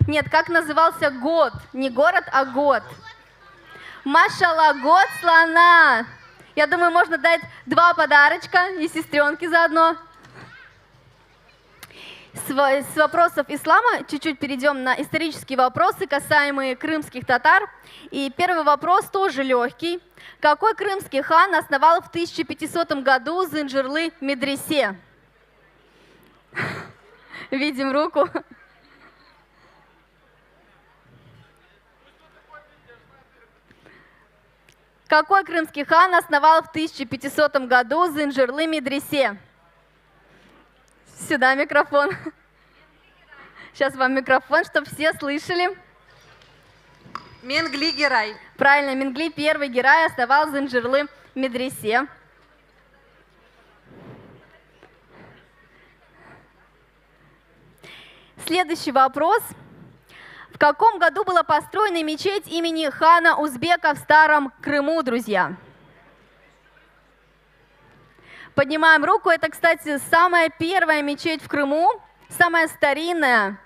Нет, как назывался год? Не город, а год. Машалла, год слона. Я думаю, можно дать 2 подарочка и сестренки заодно. С вопросов ислама чуть-чуть перейдем на исторические вопросы, касаемые крымских татар. И первый вопрос тоже легкий. Какой крымский хан основал в 1500 году Зынджирлы медресе? Видим руку. Какой крымский хан основал в 1500 году Зынджирлы медресе? Сюда микрофон. Сейчас вам микрофон, чтобы все слышали. Менгли Герай. Правильно, Менгли первый Герай основал Зынджирлы медресе. Следующий вопрос. В каком году была построена мечеть имени хана Узбека в Старом Крыму, друзья? Поднимаем руку. Это, кстати, самая первая мечеть в Крыму, самая старинная.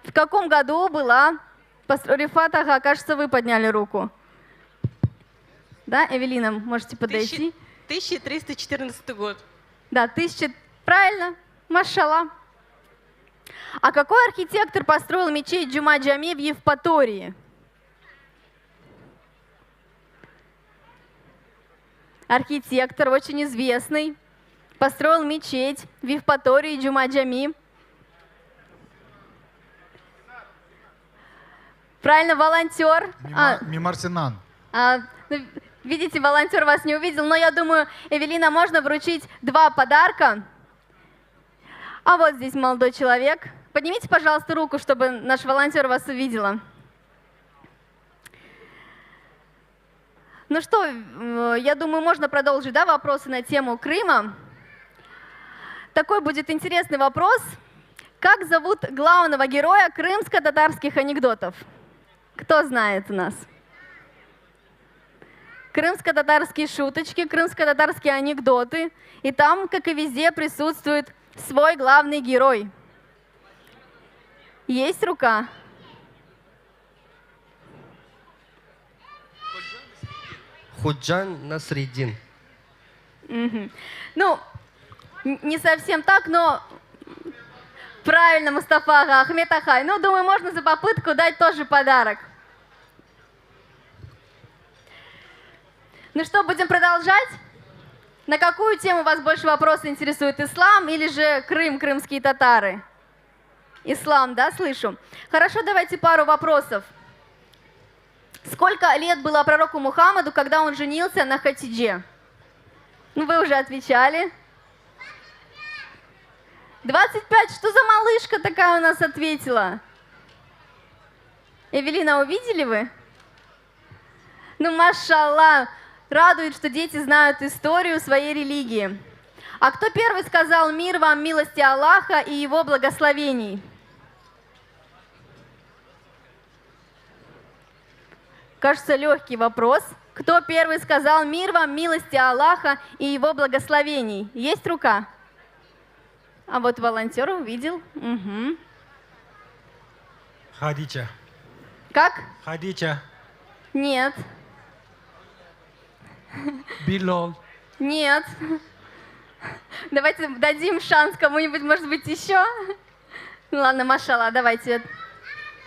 В каком году была построена? Рифат, ага, кажется, вы подняли руку. Да, Эвелина, можете подойти. 1314 год. Да, правильно, машалла. А какой архитектор построил мечеть Джума-Джами в Евпатории? Архитектор, очень известный, построил мечеть в Евпатории Джума-Джами. Правильно, волонтер. Мимар Синан. Видите, волонтер вас не увидел, но я думаю, Эвелина, можно вручить 2 подарка. А вот здесь молодой человек. Поднимите, пожалуйста, руку, чтобы наш волонтер вас увидела. Ну что, я думаю, можно продолжить, да, вопросы на тему Крыма. Такой будет интересный вопрос. Как зовут главного героя крымско-татарских анекдотов? Кто знает у нас? Крымско-татарские шуточки, крымско-татарские анекдоты. И там, как и везде, присутствует свой главный герой. Есть рука? Худжан Насреддин. Ну, не совсем так, но правильно, Мустафа ага, Ахмед Ахай. Ну, думаю, можно за попытку дать тоже подарок. Ну что, будем продолжать? На какую тему вас больше вопросов интересует? Ислам или же Крым, крымские татары? Ислам, да, слышу? Хорошо, давайте пару вопросов. Сколько лет было пророку Мухаммаду, когда он женился на Хатидже? Ну, вы уже отвечали. 25. Что за малышка такая у нас ответила? Эвелина, увидели вы? Ну, машалла. Радует, что дети знают историю своей религии. А кто первый сказал «Мир вам, милости Аллаха и Его благословений»? Кажется, легкий вопрос. Кто первый сказал «Мир вам, милости Аллаха и Его благословений»? Есть рука? А вот волонтер увидел. Угу. Хадича. Как? Хадича. Нет. Билол. Нет. Давайте дадим шанс кому-нибудь, может быть, еще. Ну ладно, машалла, давайте.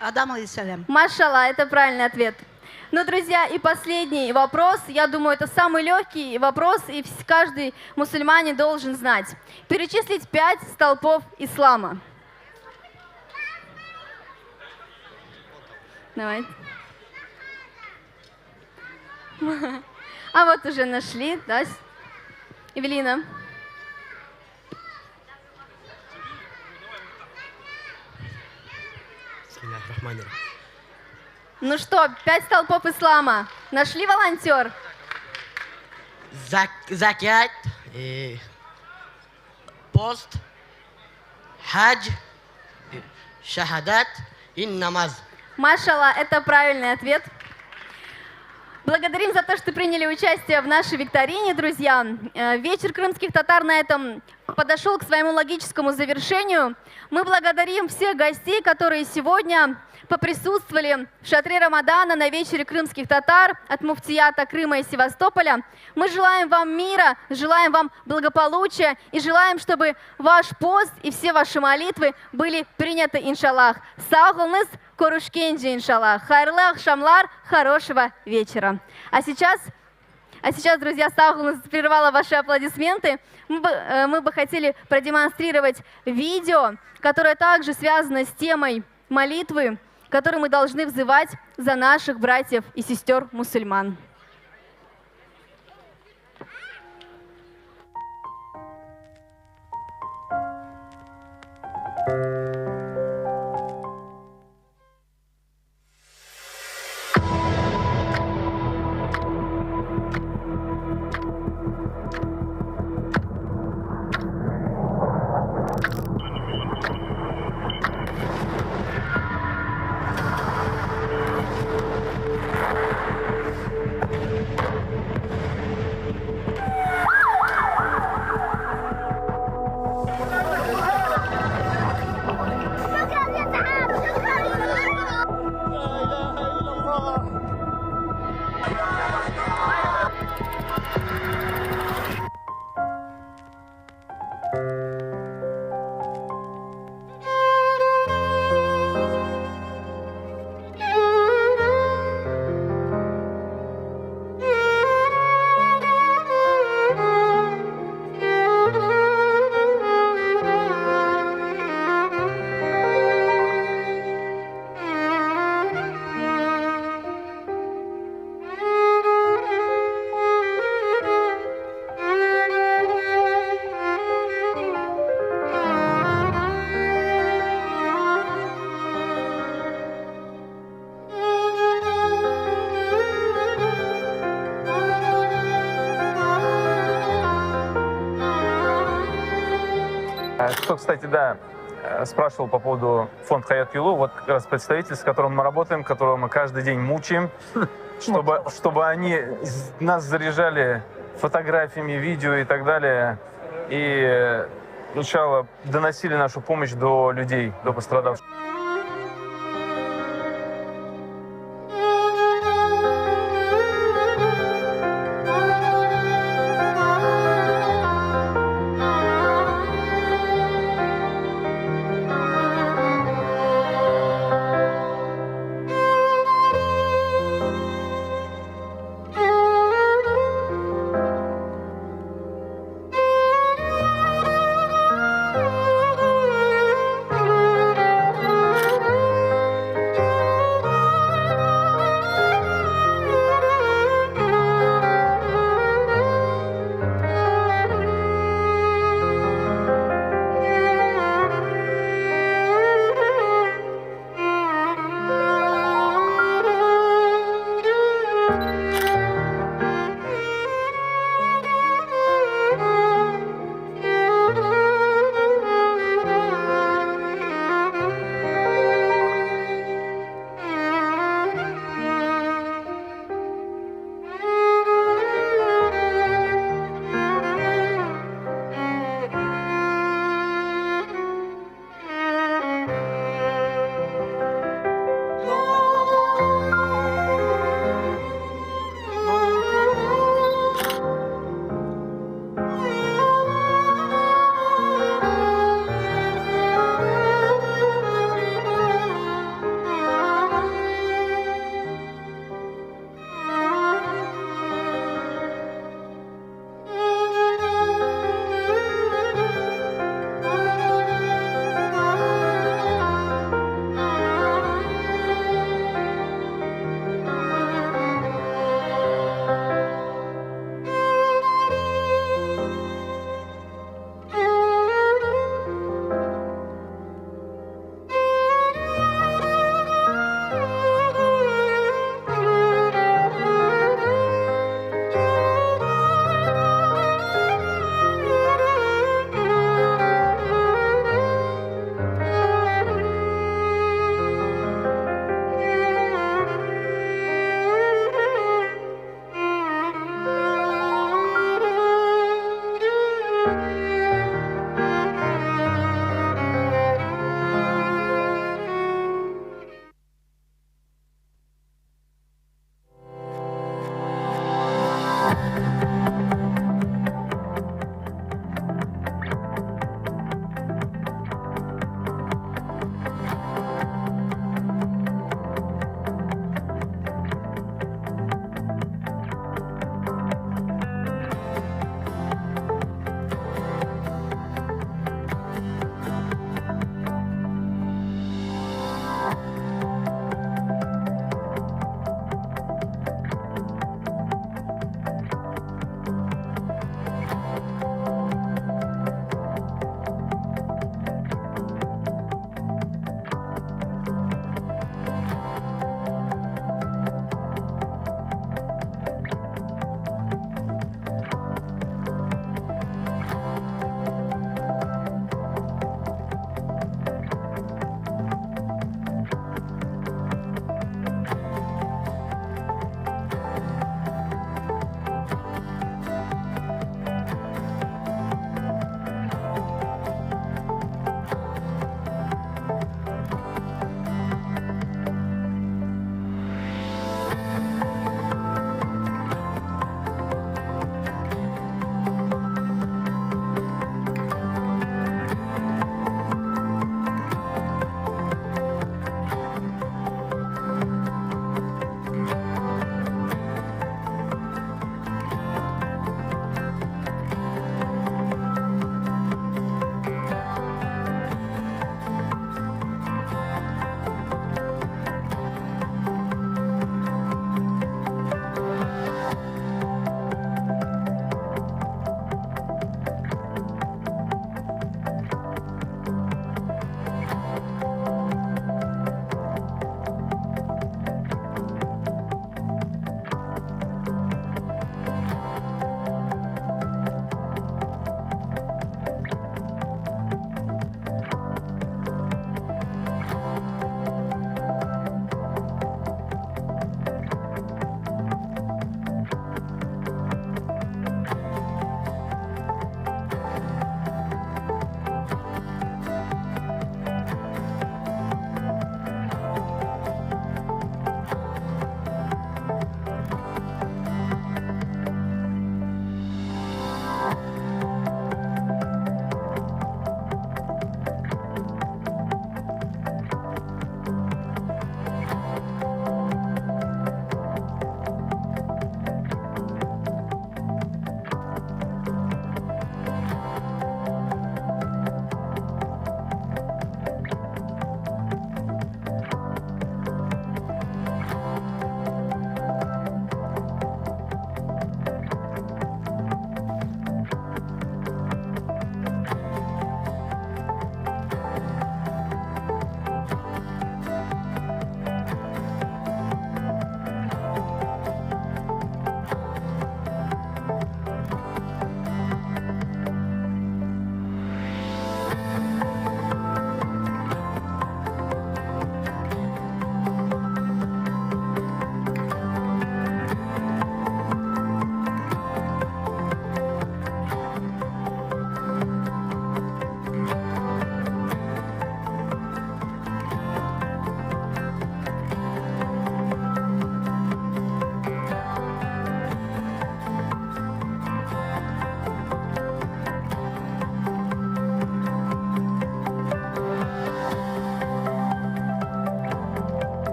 Адам алейхиссалям. Машалла, это правильный ответ. Ну, друзья, и последний вопрос. Я думаю, это самый легкий вопрос, и каждый мусульманин должен знать. Перечислить 5 столпов ислама. Давайте. А вот уже нашли, да? Эвелина. Ну что, 5 столпов ислама. Нашли волонтер? Закят, пост, хадж, шахадат и намаз. Машалла, это правильный ответ. Благодарим за то, что приняли участие в нашей викторине, друзья. Вечер крымских татар на этом подошел к своему логическому завершению. Мы благодарим всех гостей, которые сегодня поприсутствовали в шатре Рамадана на вечере крымских татар от муфтията Крыма и Севастополя. Мы желаем вам мира, желаем вам благополучия и желаем, чтобы ваш пост и все ваши молитвы были приняты, иншаллах. Сауглныз, Корушкенджи, иншаллах. Хайрлы ахшамлар, хорошего вечера. А сейчас, друзья, Сауглныз прервала ваши аплодисменты. Мы бы хотели продемонстрировать видео, которое также связано с темой молитвы, которой мы должны взывать за наших братьев и сестер мусульман. Что, кстати, да, спрашивал по поводу фонда Хаят Юлу, вот как раз представитель, с которым мы работаем, которого мы каждый день мучаем, чтобы они нас заряжали фотографиями, видео и так далее, и сначала доносили нашу помощь до людей, до пострадавших.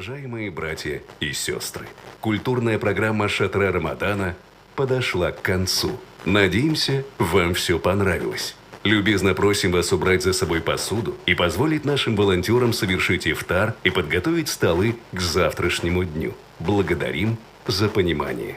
Уважаемые братья и сестры, культурная программа «Шатра Рамадана» подошла к концу. Надеемся, вам все понравилось. Любезно просим вас убрать за собой посуду и позволить нашим волонтерам совершить ифтар и подготовить столы к завтрашнему дню. Благодарим за понимание.